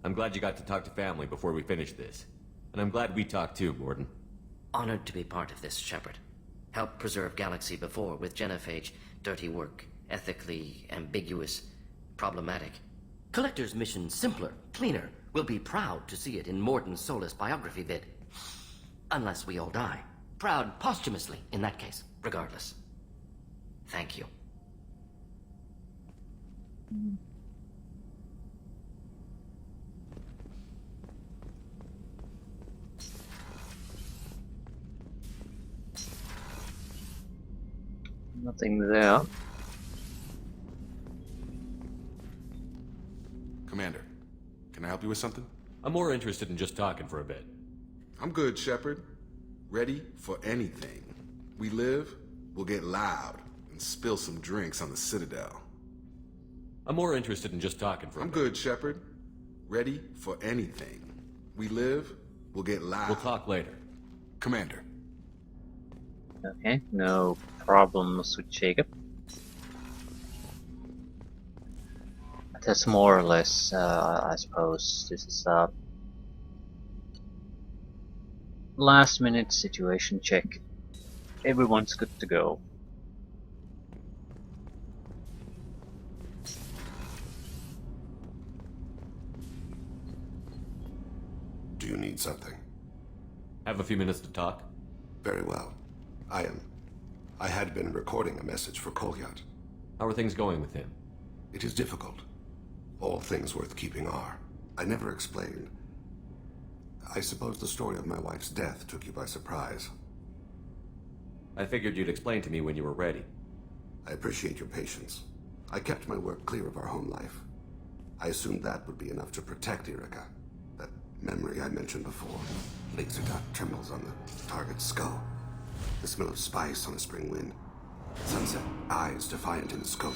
I'm glad you got to talk to family before we finish this. And I'm glad we talked too, Gordon. Honored to be part of this, Shepard. Helped preserve Galaxy before with Genophage. Dirty work. Ethically ambiguous. Problematic. Collector's mission simpler, cleaner. We'll be proud to see it in Mordin Solus biography vid. Unless we all die. Proud posthumously, in that case, regardless. Thank you. Nothing there. Commander, can I help you with something? I'm more interested in just talking for a bit. I'm good, Shepard. Ready for anything. We live, we'll get loud, and spill some drinks on the Citadel. I'm more interested in just talking for a bit. I'm good, Shepard. Ready for anything. We live, we'll get loud. We'll talk later. Commander. Okay, no problems with Jacob. That's more or less, I suppose, this is a last minute situation check. Everyone's good to go. Do you need something? Have a few minutes to talk? Very well. I had been recording a message for Kolyat. How are things going with him? It is difficult. All things worth keeping are. I never explained. I suppose the story of my wife's death took you by surprise. I figured you'd explain to me when you were ready. I appreciate your patience. I kept my work clear of our home life. I assumed that would be enough to protect Irika. That memory I mentioned before. Laser dot trembles on the target's skull. The smell of spice on a spring wind. Sunset, eyes defiant in the scope.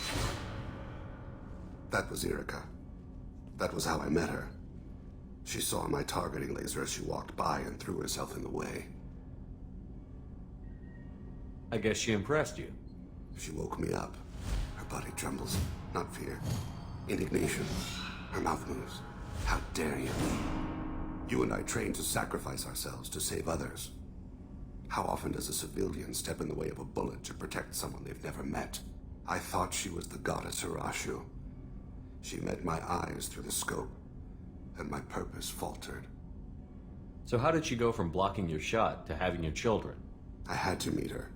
That was Irika. That was how I met her. She saw my targeting laser as she walked by and threw herself in the way. I guess she impressed you. She woke me up. Her body trembles. Not fear. Indignation. Her mouth moves. How dare you? You and I trained to sacrifice ourselves to save others. How often does a civilian step in the way of a bullet to protect someone they've never met? I thought she was the goddess Arashu. She met my eyes through the scope, and my purpose faltered. So how did she go from blocking your shot to having your children? I had to meet her.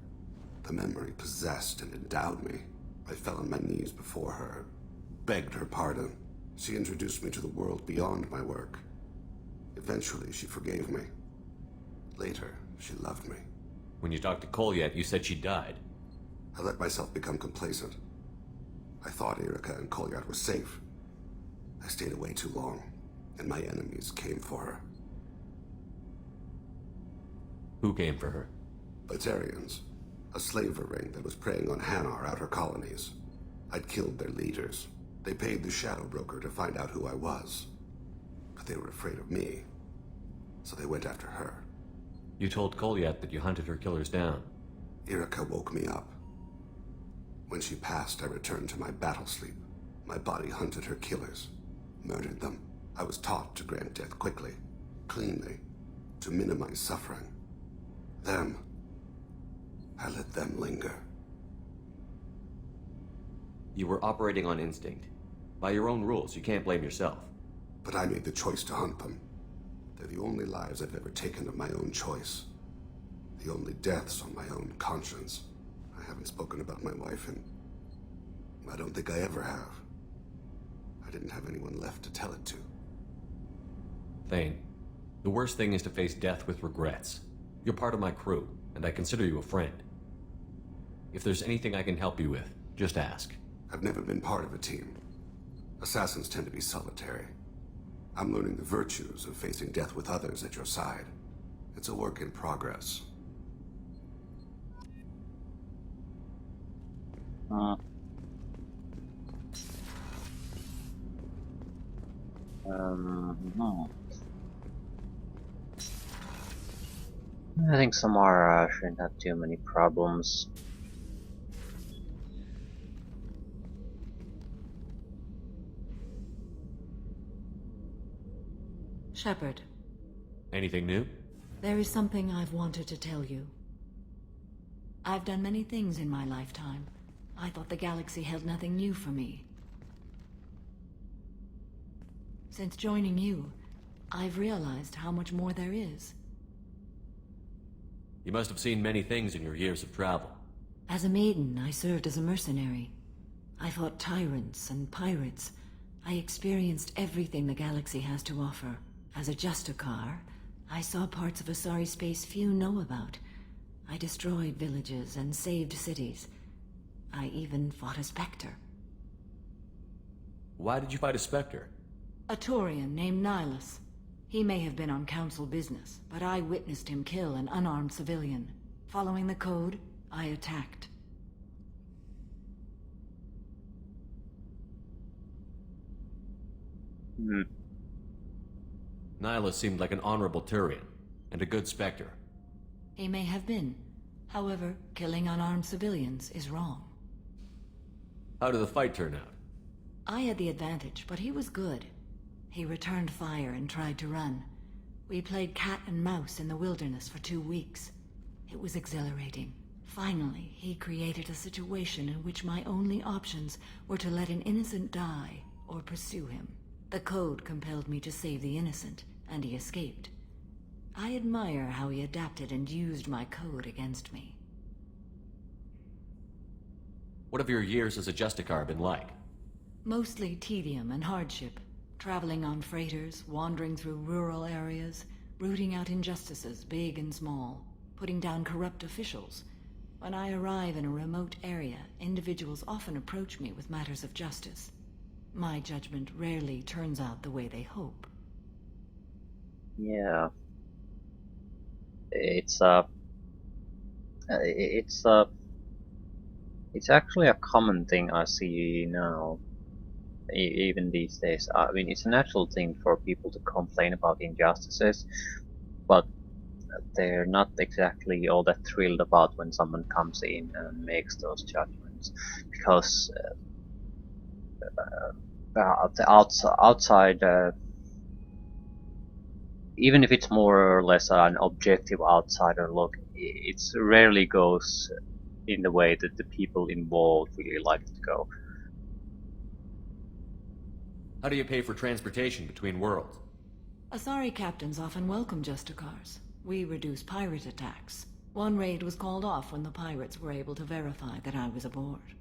The memory possessed and endowed me. I fell on my knees before her, begged her pardon. She introduced me to the world beyond my work. Eventually, she forgave me. Later, she loved me. When you talked to Kolyat, you said she died. I let myself become complacent. I thought Irika and Kolyat were safe. I stayed away too long, and my enemies came for her. Who came for her? Batarians. A slaver ring that was preying on Hanar outer colonies. I'd killed their leaders. They paid the Shadow Broker to find out who I was. But they were afraid of me, so they went after her. You told Kolyat that you hunted her killers down. Irika woke me up. When she passed, I returned to my battle sleep. My body hunted her killers, murdered them. I was taught to grant death quickly, cleanly, to minimize suffering. Them, I let them linger. You were operating on instinct. By your own rules, you can't blame yourself. But I made the choice to hunt them. They're the only lives I've ever taken of my own choice. The only deaths on my own conscience. I haven't spoken about my wife, and I don't think I ever have. I didn't have anyone left to tell it to. Thane, the worst thing is to face death with regrets. You're part of my crew, and I consider you a friend. If there's anything I can help you with, just ask. I've never been part of a team. Assassins tend to be solitary. I'm learning the virtues of facing death with others at your side. It's a work in progress. I think Samara shouldn't have too many problems. Shepard. Anything new? There is something I've wanted to tell you. I've done many things in my lifetime. I thought the galaxy held nothing new for me. Since joining you, I've realized how much more there is. You must have seen many things in your years of travel. As a maiden, I served as a mercenary. I fought tyrants and pirates. I experienced everything the galaxy has to offer. As a Justicar, I saw parts of Asari space few know about. I destroyed villages and saved cities. I even fought a Spectre. Why did you fight a Spectre? A Turian named Nihilus. He may have been on Council business, but I witnessed him kill an unarmed civilian. Following the code, I attacked. Nihilus seemed like an honorable Turian, and a good Spectre. He may have been. However, killing unarmed civilians is wrong. How did the fight turn out? I had the advantage, but he was good. He returned fire and tried to run. We played cat and mouse in the wilderness for 2 weeks. It was exhilarating. Finally, he created a situation in which my only options were to let an innocent die or pursue him. The code compelled me to save the innocent, and he escaped. I admire how he adapted and used my code against me. What have your years as a Justicar been like? Mostly tedium and hardship. Traveling on freighters, wandering through rural areas, rooting out injustices, big and small, putting down corrupt officials. When I arrive in a remote area, individuals often approach me with matters of justice. My judgment rarely turns out the way they hope. Yeah. It's actually a common thing I see now, even these days. I mean, it's a natural thing for people to complain about injustices, but they're not exactly all that thrilled about when someone comes in and makes those judgments, because the outside, even if it's more or less an objective outsider look, it rarely goes in the way that the people involved really like it to go. How do you pay for transportation between worlds? Asari captains often welcome Justicars. We reduce pirate attacks. One raid was called off when the pirates were able to verify that I was aboard.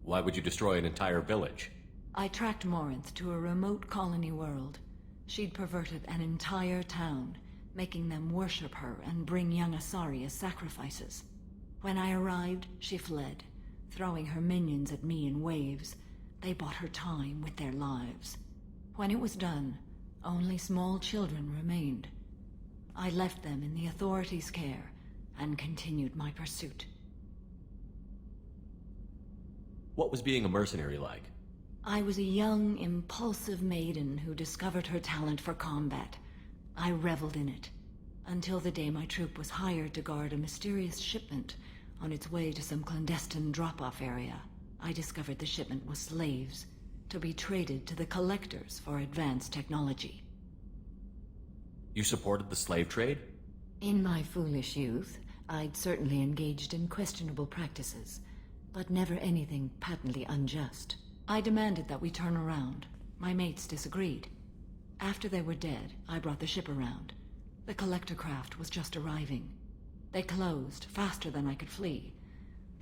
Why would you destroy an entire village? I tracked Morinth to a remote colony world. She'd perverted an entire town, making them worship her and bring young Asari as sacrifices. When I arrived, she fled, throwing her minions at me in waves. They bought her time with their lives. When it was done, only small children remained. I left them in the authorities' care and continued my pursuit. What was being a mercenary like? I was a young, impulsive maiden who discovered her talent for combat. I reveled in it, until the day my troop was hired to guard a mysterious shipment on its way to some clandestine drop-off area. I discovered the shipment was slaves, to be traded to the Collectors for advanced technology. You supported the slave trade? In my foolish youth, I'd certainly engaged in questionable practices, but never anything patently unjust. I demanded that we turn around. My mates disagreed. After they were dead, I brought the ship around. The Collector craft was just arriving. They closed faster than I could flee.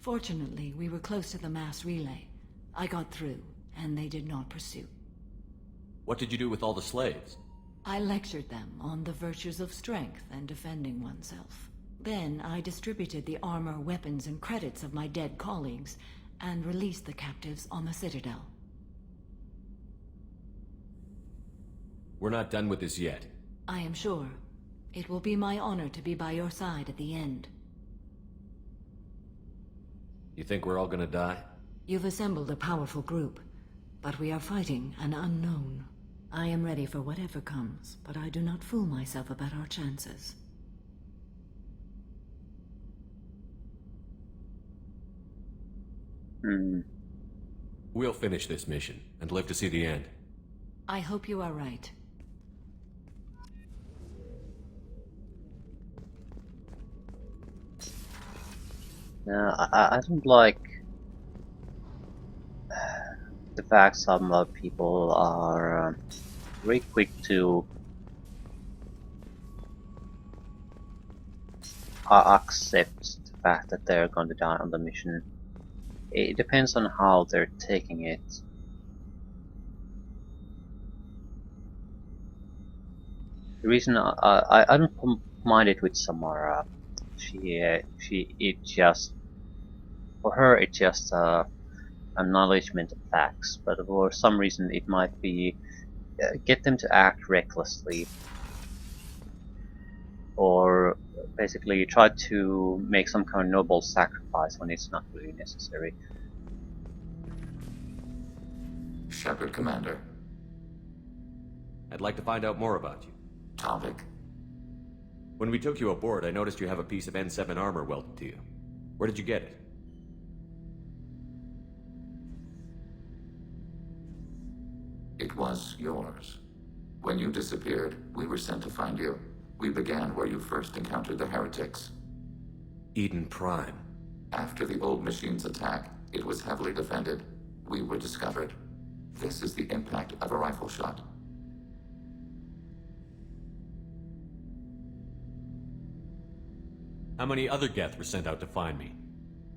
Fortunately, we were close to the mass relay. I got through, and they did not pursue. What did you do with all the slaves? I lectured them on the virtues of strength and defending oneself. Then I distributed the armor, weapons, and credits of my dead colleagues, and released the captives on the Citadel. We're not done with this yet. I am sure. It will be my honor to be by your side at the end. You think we're all gonna die? You've assembled a powerful group, but we are fighting an unknown. I am ready for whatever comes, but I do not fool myself about our chances. We'll finish this mission and live to see the end. I hope you are right. I don't like the fact some people are very quick to accept the fact that they're going to die on the mission. It depends on how they're taking it. The reason I don't mind it with Samara, it just For her, it's just acknowledgement of facts, but for some reason it might be get them to act recklessly, or basically try to make some kind of noble sacrifice when it's not really necessary. Shepard, Commander. I'd like to find out more about you. Topic? When we took you aboard, I noticed you have a piece of N7 armor welded to you. Where did you get it? It was yours. When you disappeared, we were sent to find you. We began where you first encountered the heretics. Eden Prime. After the old machine's attack, it was heavily defended. We were discovered. This is the impact of a rifle shot. How many other Geth were sent out to find me?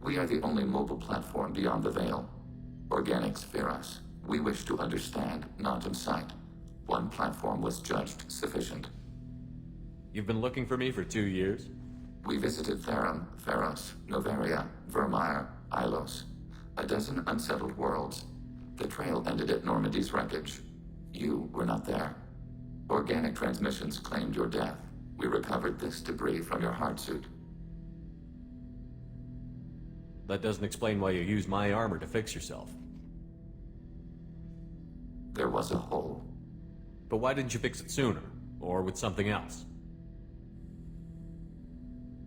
We are the only mobile platform beyond the Veil. Organics fear us. We wish to understand, not incite. One platform was judged sufficient. You've been looking for me for 2 years? We visited Therum, Pharos, Noveria, Vermeer, Ilos. A dozen unsettled worlds. The trail ended at Normandy's wreckage. You were not there. Organic transmissions claimed your death. We recovered this debris from your hard suit. That doesn't explain why you used my armor to fix yourself. There was a hole. But why didn't you fix it sooner? Or with something else?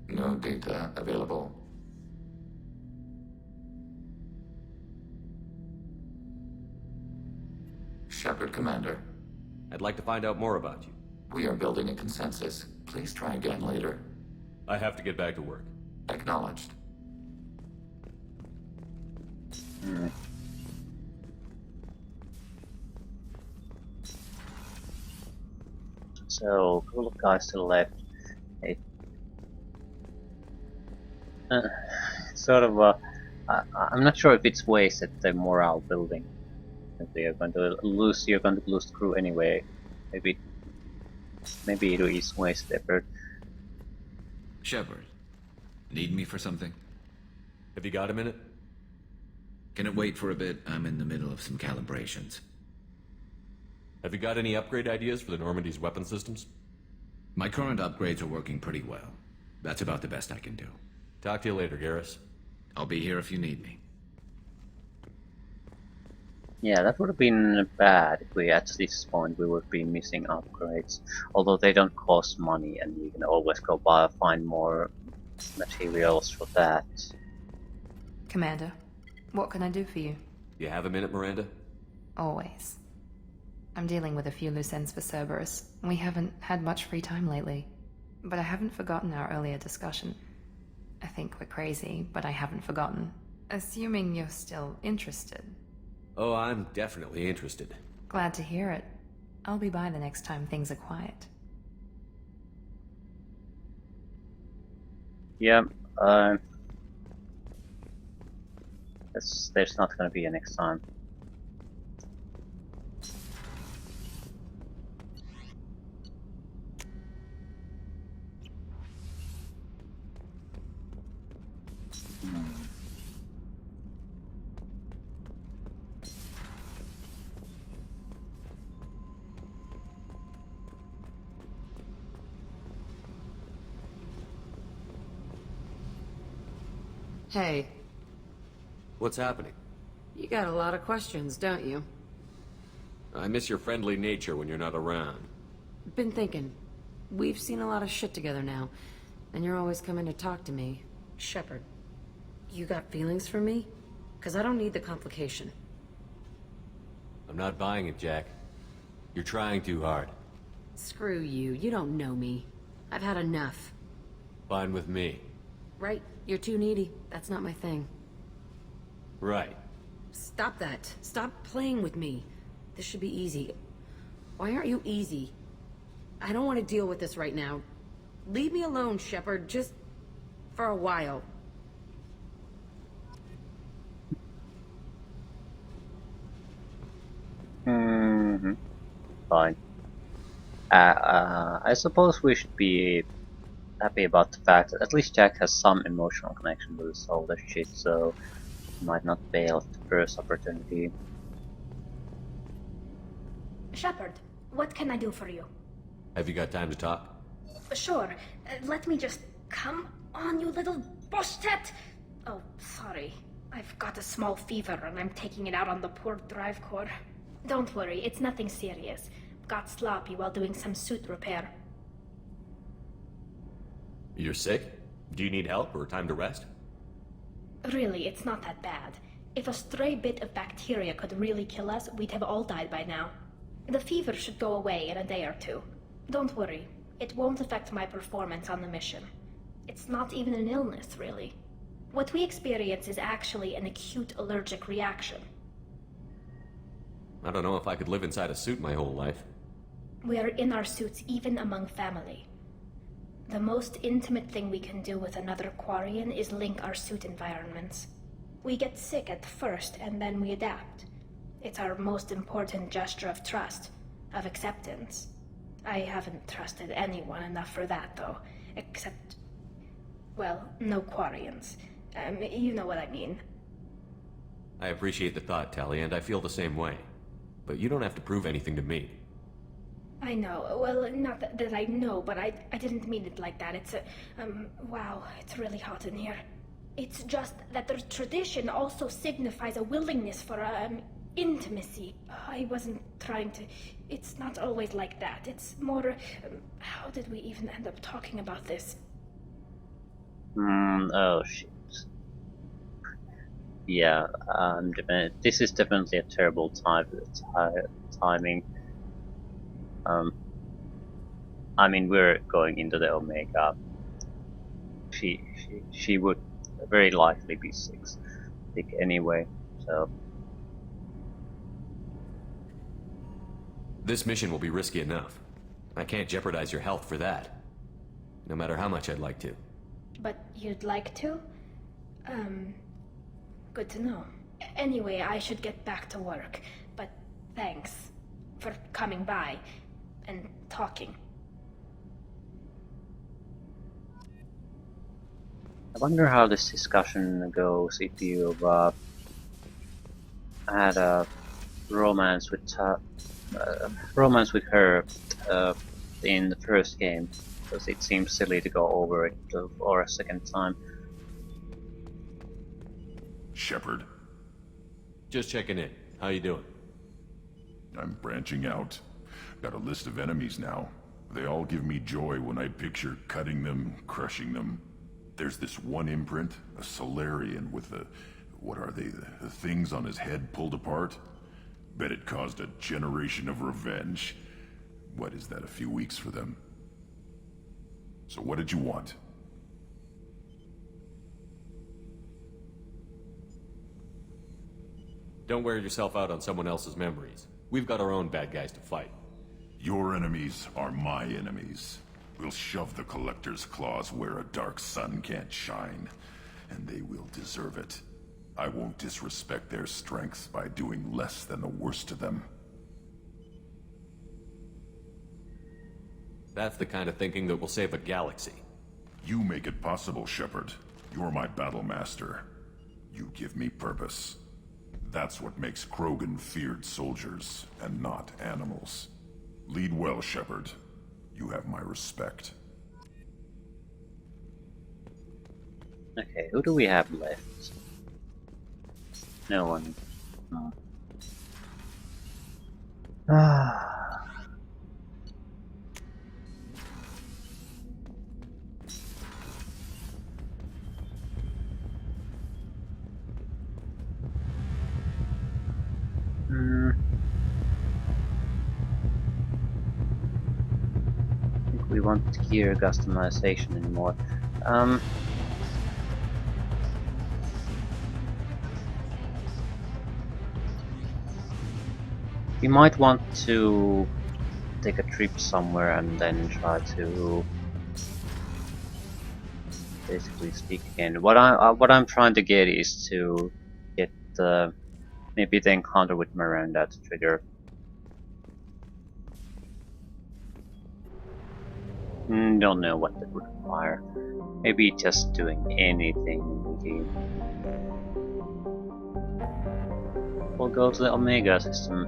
No data available. Shepard, Commander. I'd like to find out more about you. We are building a consensus. Please try again later. I have to get back to work. Acknowledged. So, a couple of guys to the left. It, sort of, I'm not sure if it's wasted the morale building. If you're going to lose the crew anyway. Maybe it is wasted effort. Shepard, need me for something? Have you got a minute? Can it wait for a bit? I'm in the middle of some calibrations. Have you got any upgrade ideas for the Normandy's weapon systems? My current upgrades are working pretty well. That's about the best I can do. Talk to you later, Garrus. I'll be here if you need me. Yeah, that would have been bad if we at this point we would be missing upgrades. Although they don't cost money and you can always go find more materials for that. Commander, what can I do for you? You have a minute, Miranda? Always. I'm dealing with a few loose ends for Cerberus. We haven't had much free time lately. But I haven't forgotten our earlier discussion. I think we're crazy, but I haven't forgotten. Assuming you're still interested. Oh, I'm definitely interested. Glad to hear it. I'll be by the next time things are quiet. Yeah, there's not gonna be a next time. Hey. What's happening? You got a lot of questions, don't you? I miss your friendly nature when you're not around. Been thinking. We've seen a lot of shit together now, and you're always coming to talk to me. Shepard, you got feelings for me? 'Cause I don't need the complication. I'm not buying it, Jack. You're trying too hard. Screw you. You don't know me. I've had enough. Fine with me. Right? You're too needy. That's not my thing. Right. Stop that. Stop playing with me. This should be easy. Why aren't you easy? I don't want to deal with this right now. Leave me alone, Shepard. Just for a while. Fine. I suppose we should be happy about the fact that at least Jack has some emotional connection with the soldier shit, so he might not bail at the first opportunity. Shepard, what can I do for you? Have you got time to talk? Sure. Let me just... Come on, you little boshtet! Oh, sorry. I've got a small fever and I'm taking it out on the poor drive core. Don't worry, it's nothing serious. Got sloppy while doing some suit repair. You're sick? Do you need help or time to rest? Really, it's not that bad. If a stray bit of bacteria could really kill us, we'd have all died by now. The fever should go away in a day or two. Don't worry, it won't affect my performance on the mission. It's not even an illness, really. What we experience is actually an acute allergic reaction. I don't know if I could live inside a suit my whole life. We are in our suits even among family. The most intimate thing we can do with another Quarian is link our suit environments. We get sick at first and then we adapt. It's our most important gesture of trust, of acceptance. I haven't trusted anyone enough for that, though, except... well, no Quarians. You know what I mean. I appreciate the thought, Tali, and I feel the same way. But you don't have to prove anything to me. I know. Well, not that I know, but I didn't mean it like that. It's a... wow, it's really hot in here. It's just that the tradition also signifies a willingness for, intimacy. I wasn't trying to... It's not always like that. It's more... how did we even end up talking about this? Oh shit. Yeah, this is definitely a terrible timing. I mean, we're going into the Omega. She would very likely be sick anyway, so... This mission will be risky enough. I can't jeopardize your health for that. No matter how much I'd like to. But you'd like to? Good to know. Anyway, I should get back to work. But thanks for coming by and talking. I wonder how this discussion goes if you had a romance with her in the first game, because it seems silly to go over it for a second time. Shepard? Just checking in. How you doing? I'm branching out. Got a list of enemies now. They all give me joy when I picture cutting them, crushing them. There's this one imprint, a Solarian with the... what are they? The things on his head pulled apart? Bet it caused a generation of revenge. What is that, a few weeks for them? So what did you want? Don't wear yourself out on someone else's memories. We've got our own bad guys to fight. Your enemies are my enemies. We'll shove the Collector's claws where a dark sun can't shine, and they will deserve it. I won't disrespect their strengths by doing less than the worst of them. That's the kind of thinking that will save a galaxy. You make it possible, Shepard. You're my battle master. You give me purpose. That's what makes Krogan feared soldiers, and not animals. Lead well, Shepard. You have my respect. Okay, who do we have left? No one. No. I think we want gear customization anymore. We might want to take a trip somewhere and then try to basically speak again. What I'm trying to get is to get maybe the encounter with Miranda to trigger. Don't know what that would require. Maybe just doing anything. We'll go to the Omega system.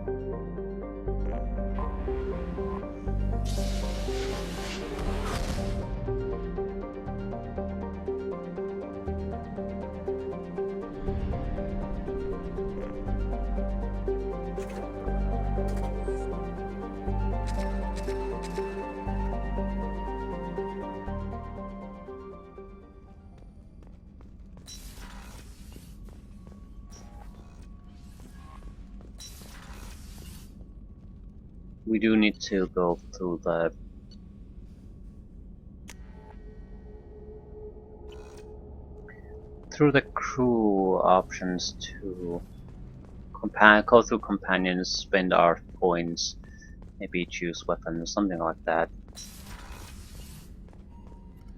We do need to go through the crew options to go through companions, spend our points, maybe choose weapons, something like that.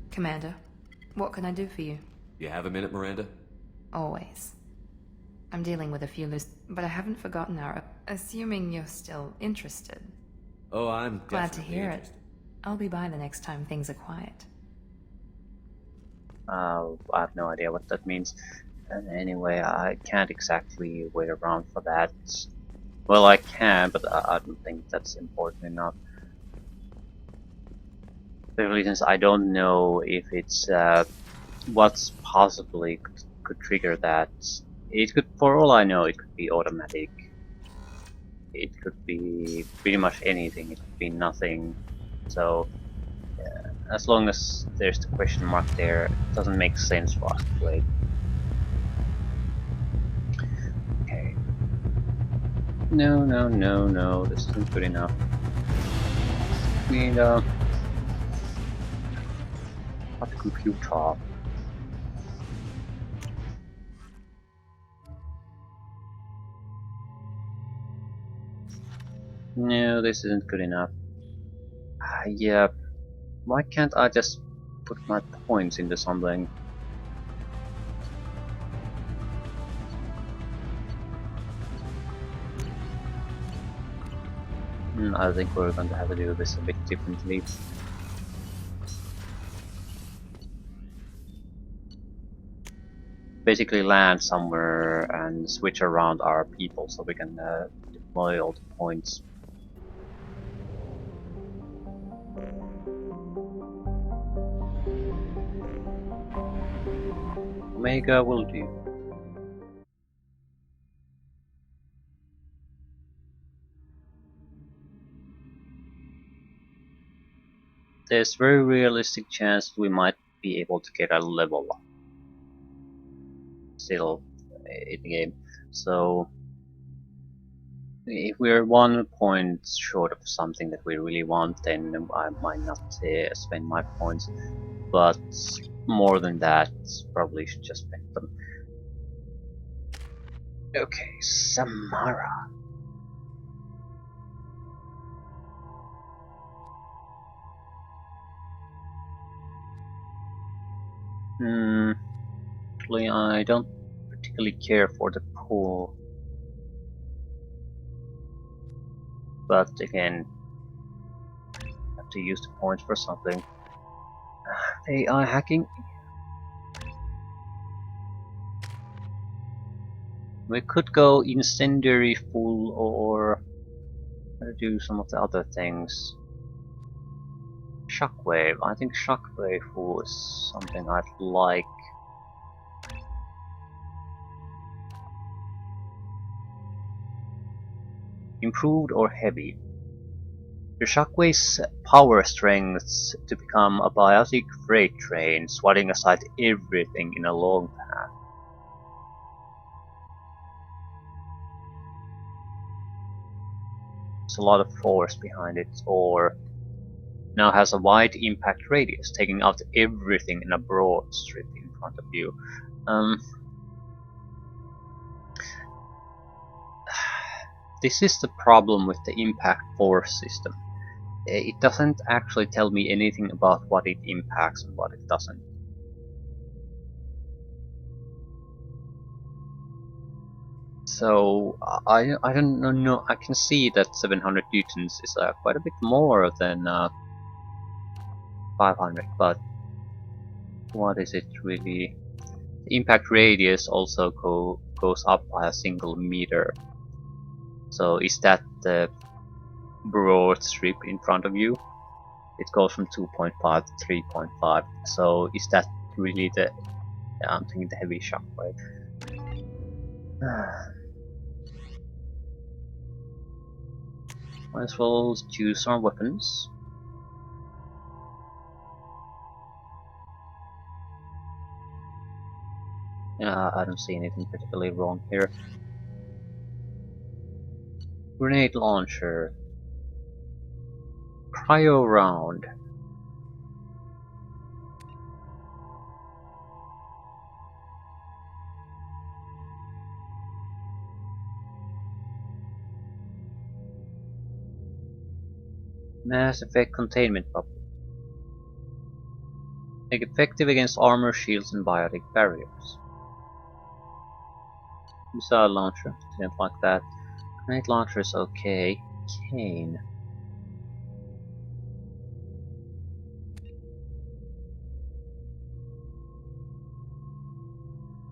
Commander, what can I do for you? You have a minute, Miranda? Always. I'm dealing with a few loose, but I haven't forgotten our... Assuming you're still interested. Oh, I'm glad to hear interested. it. I'll be by the next time things are quiet. I have no idea what that means. And anyway, I can't exactly wait around for that. Well, I can, but I don't think that's important enough. Especially since I don't know if it's what's possibly could trigger that. It could, for all I know, it could be automatic. It could be pretty much anything. It could be nothing. So, as long as there's the question mark there, it doesn't make sense for us to wait. Okay. No, no, no, no. This isn't good enough. We need a computer. No, this isn't good enough. Yeah, why can't I just put my points into something? I think we're going to have to do this a bit differently. Basically land somewhere and switch around our people so we can deploy all the points. Omega will do. There's very realistic chance we might be able to get a level up still in the game. So if we're 1 point short of something that we really want, then I might not spend my points. But more than that, probably should just spend them. Okay, Samara. Actually, I don't particularly care for the pool. But again, I have to use the points for something. AI hacking. We could go incendiary full or do some of the other things. Shockwave. I think shockwave full is something I'd like. Improved or heavy. The shockwave's power strengths to become a biotic freight train, swatting aside everything in a long path. There's a lot of force behind it, or now has a wide impact radius, taking out everything in a broad strip in front of you. This is the problem with the impact force system. It doesn't actually tell me anything about what it impacts and what it doesn't. So I don't know. I can see that 700 newtons is quite a bit more than 500, but what is it really? The impact radius also goes up by a single meter. So is that the broad strip in front of you? It goes from 2.5 to 3.5. So is that really the? Yeah, I'm thinking the heavy shockwave. Might as well choose our weapons. I don't see anything particularly wrong here. Grenade launcher. Cryo round. Mass effect containment bubble. Make effective against armor, shields, and biotic barriers. Missile launcher. Didn't like that. Grenade launcher is okay. Cane.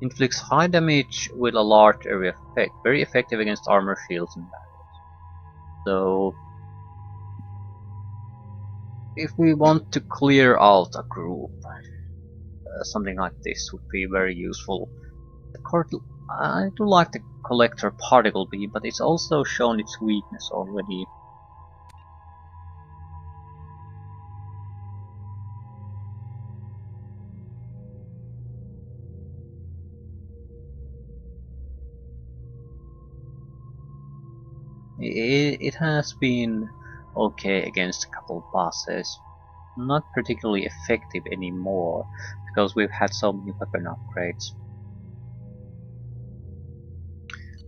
Inflicts high damage with a large area effect. Very effective against armor, shields, and barriers. So, if we want to clear out a group, something like this would be very useful. I do like the collector particle beam, but it's also shown its weakness already. It has been okay against a couple of bosses. Not particularly effective anymore, because we've had so many weapon upgrades.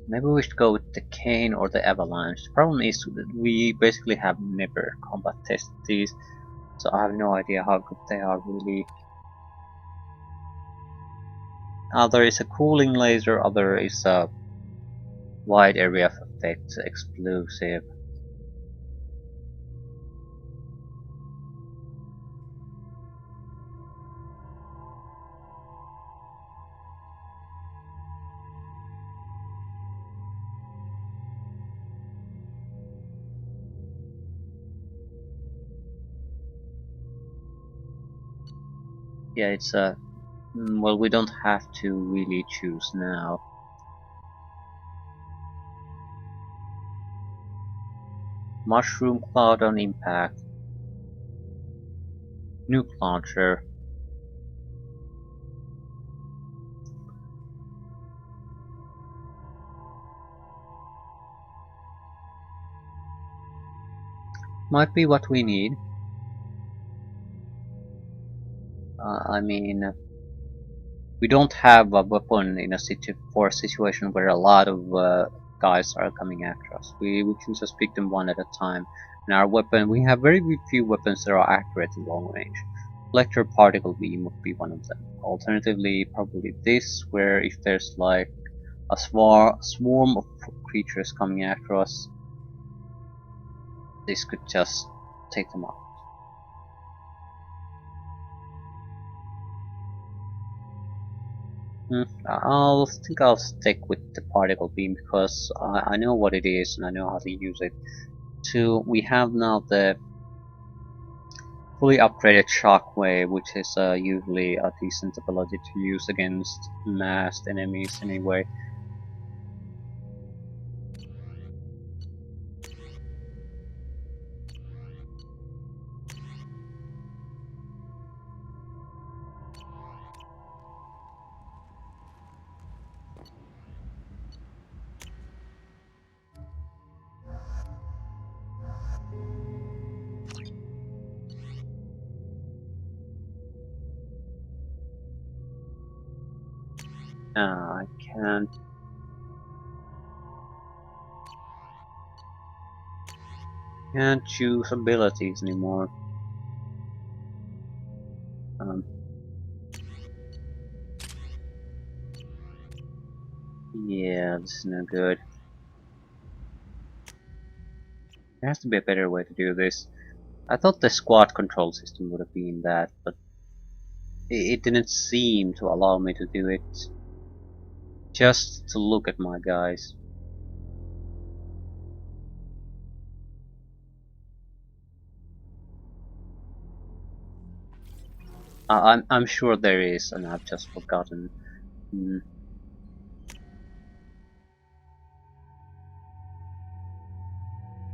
Maybe we should go with the Cane or the Avalanche. The problem is that we basically have never combat tested these, so I have no idea how good they are really. Other is a cooling laser, other is a wide area of effect explosive. Yeah, it's a... well, we don't have to really choose now. Mushroom cloud on impact. Nuke launcher. Might be what we need. I mean, we don't have a weapon in a situation where a lot of guys are coming after us. We can just pick them one at a time. And our weapon, we have very few weapons that are accurate in long range. Collector particle beam would be one of them. Alternatively, probably this, where if there's like a swarm of creatures coming after us, this could just take them out. I think I'll stick with the particle beam because I know what it is and I know how to use it. We have now the fully upgraded shockwave, which is usually a decent ability to use against massed enemies anyway. I can't choose abilities anymore. Yeah, this is no good. There has to be a better way to do this. I thought the squad control system would have been that, but it didn't seem to allow me to do it. Just to look at my guys. I'm sure there is, and I've just forgotten.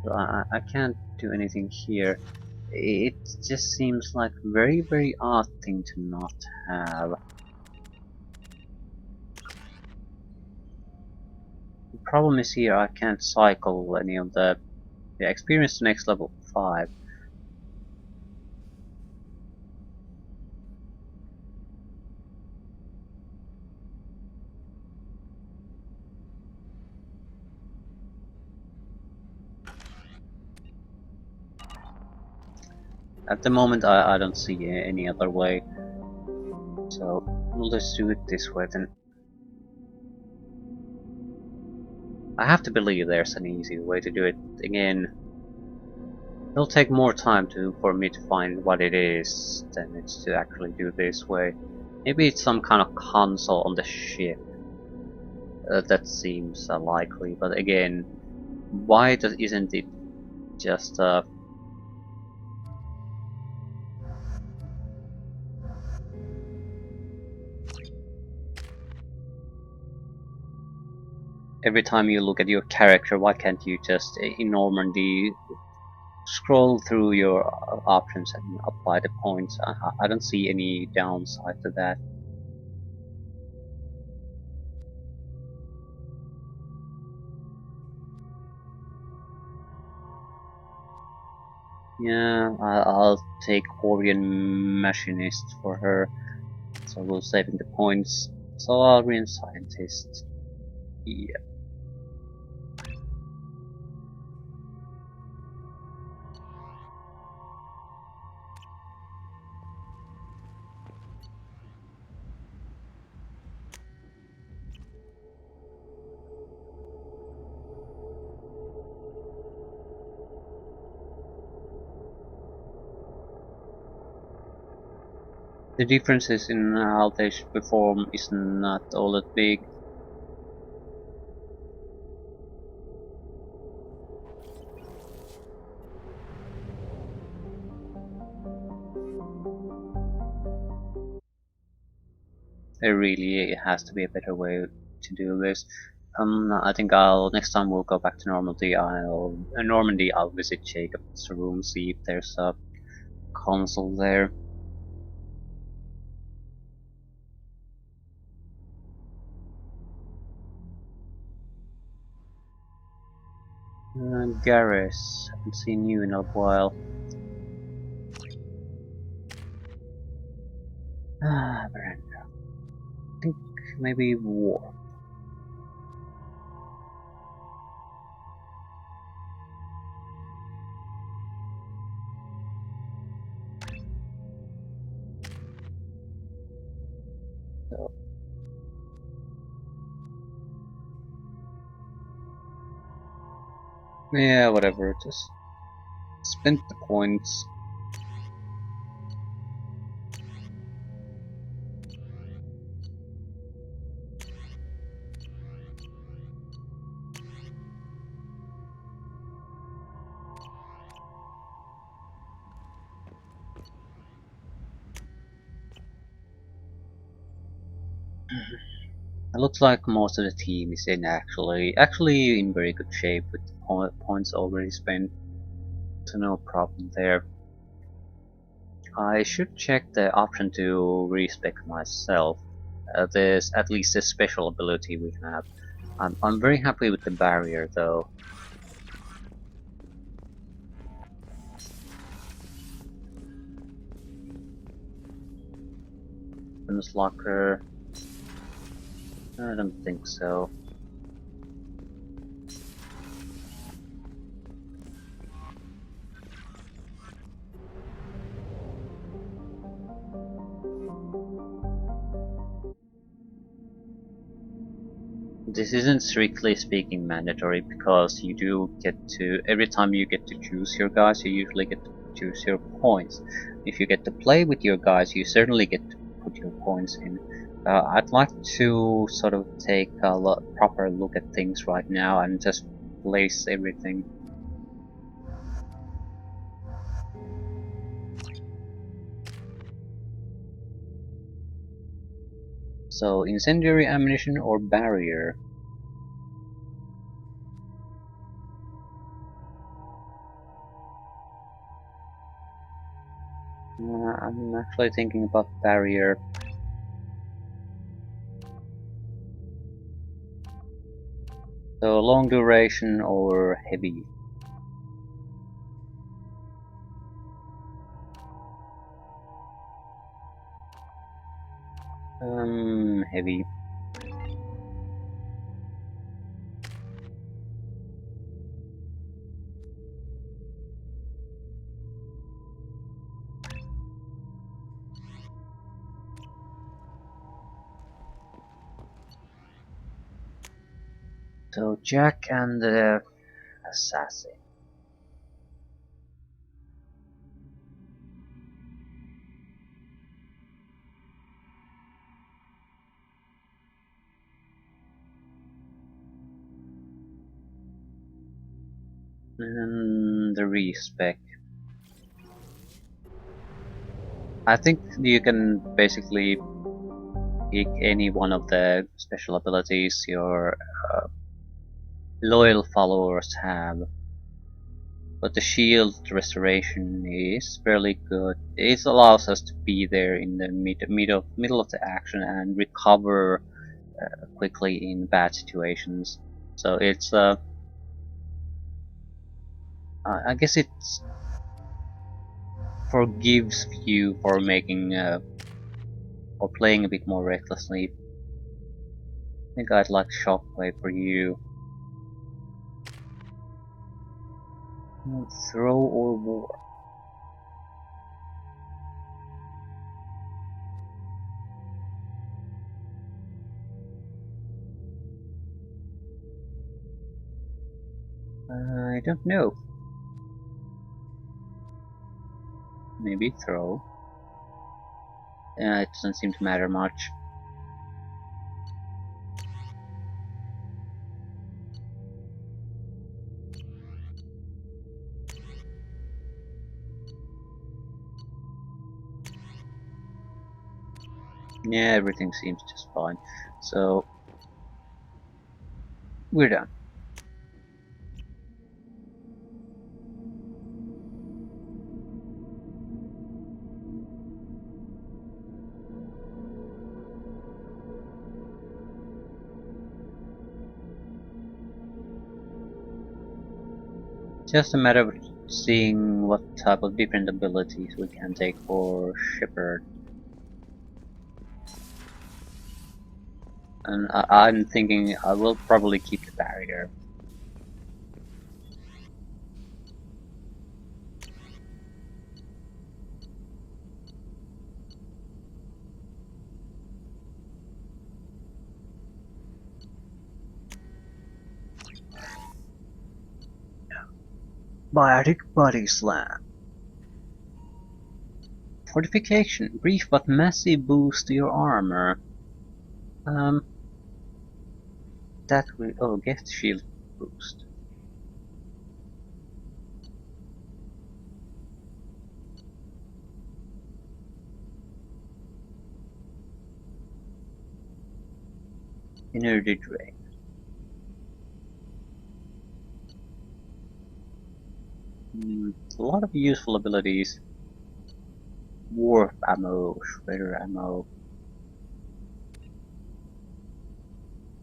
So I can't do anything here. It just seems like a very, very odd thing to not have. The problem is here I can't cycle any of the experience to next level 5. At the moment I don't see any other way, so we'll just do it this way then. I have to believe there's an easy way to do it. Again, it'll take more time for me to find what it is than it's to actually do this way. Maybe it's some kind of console on the ship. That seems likely, but again, why isn't it just every time you look at your character, why can't you just in Normandy scroll through your options and apply the points? I don't see any downside to that. Yeah, I'll take Quarian Machinist for her, so we'll saving the points. Solarian Scientist. Yeah. The differences in how they should perform is not all that big. There really has to be a better way to do this. I think next time we'll go back to Normandy. I'll visit Jacob's room, see if there's a console there. Garrus, haven't seen you in a while. Miranda. I think maybe war. So. Yeah, whatever, just spend the points. It looks like most of the team is actually in very good shape with the points already spent, so no problem there. I should check the option to respec myself. There's at least a special ability we have. I'm very happy with the barrier though. Weapons locker. I don't think so. This isn't strictly speaking mandatory because you do get to, every time you get to choose your guys, you usually get to choose your points. If you get to play with your guys, you certainly get to put your points in. I'd like to sort of take a proper look at things right now and just place everything. So, incendiary ammunition or barrier? I'm actually thinking about barrier. So, long duration or heavy? Heavy. So Jack and the assassin. And the respec. I think you can basically pick any one of the special abilities your loyal followers have. But the shield restoration is fairly good. It allows us to be there in the middle of the action and recover quickly in bad situations. So it's I guess it forgives you for making or playing a bit more recklessly. I think I'd like Shockwave for you. Throw or war? I don't know. Maybe throw. It doesn't seem to matter much. Yeah, everything seems just fine. So we're done. Just a matter of seeing what type of different abilities we can take for Shepard. And I'm thinking I will probably keep the barrier. Biotic Body Slam. Fortification. Brief but massive boost to your armor. That will... oh, get shield boost. Energy drain. A lot of useful abilities. Warp ammo, shredder ammo.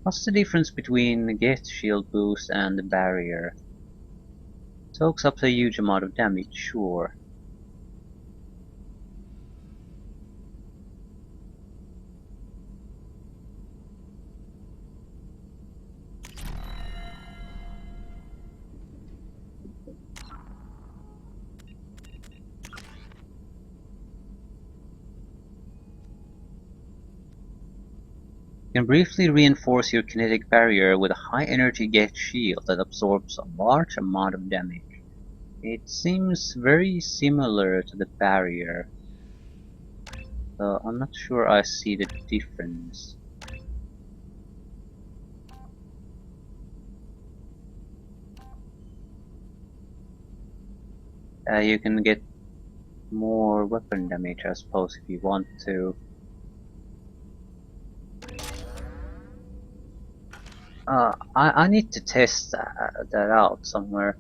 What's the difference between the get shield boost and the barrier? Soaks up a huge amount of damage, sure. You can briefly reinforce your kinetic barrier with a high energy get shield that absorbs a large amount of damage. It seems very similar to the barrier, so I'm not sure I see the difference. You can get more weapon damage, I suppose, if you want to. I need to test that out somewhere.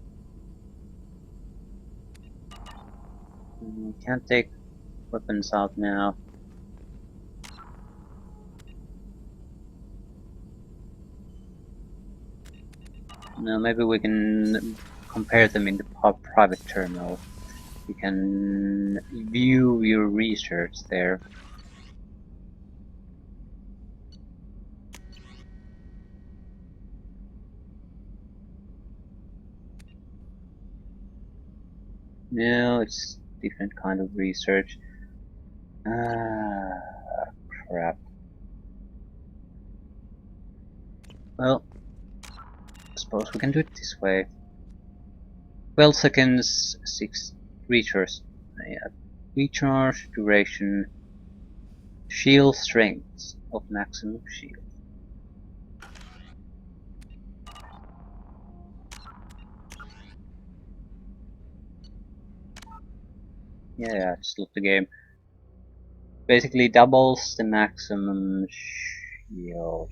Can't take weapons out now. No, maybe we can compare them in the private terminal. You can view your research there. No, it's different kind of research. Crap. Well, I suppose we can do it this way. 12 seconds, 6 recharge, recharge duration, shield strength of maximum shield. Yeah, just look the game. Basically doubles the maximum shield.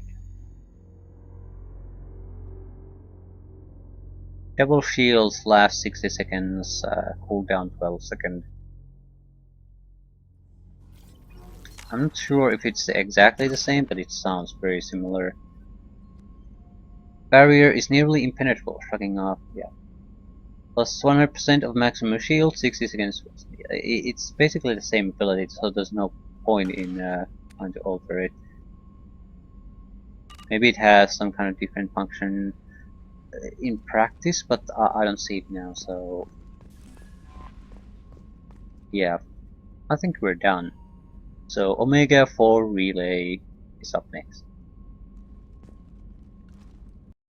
Double shields last 60 seconds, cooldown 12 seconds. I'm not sure if it's exactly the same, but it sounds very similar. Barrier is nearly impenetrable, shrugging off, yeah. Plus 100% of maximum shield, 60 seconds. It's basically the same ability, so there's no point in trying to alter it. Maybe it has some kind of different function in practice, but I don't see it now, so yeah, I think we're done. So Omega 4 Relay is up next.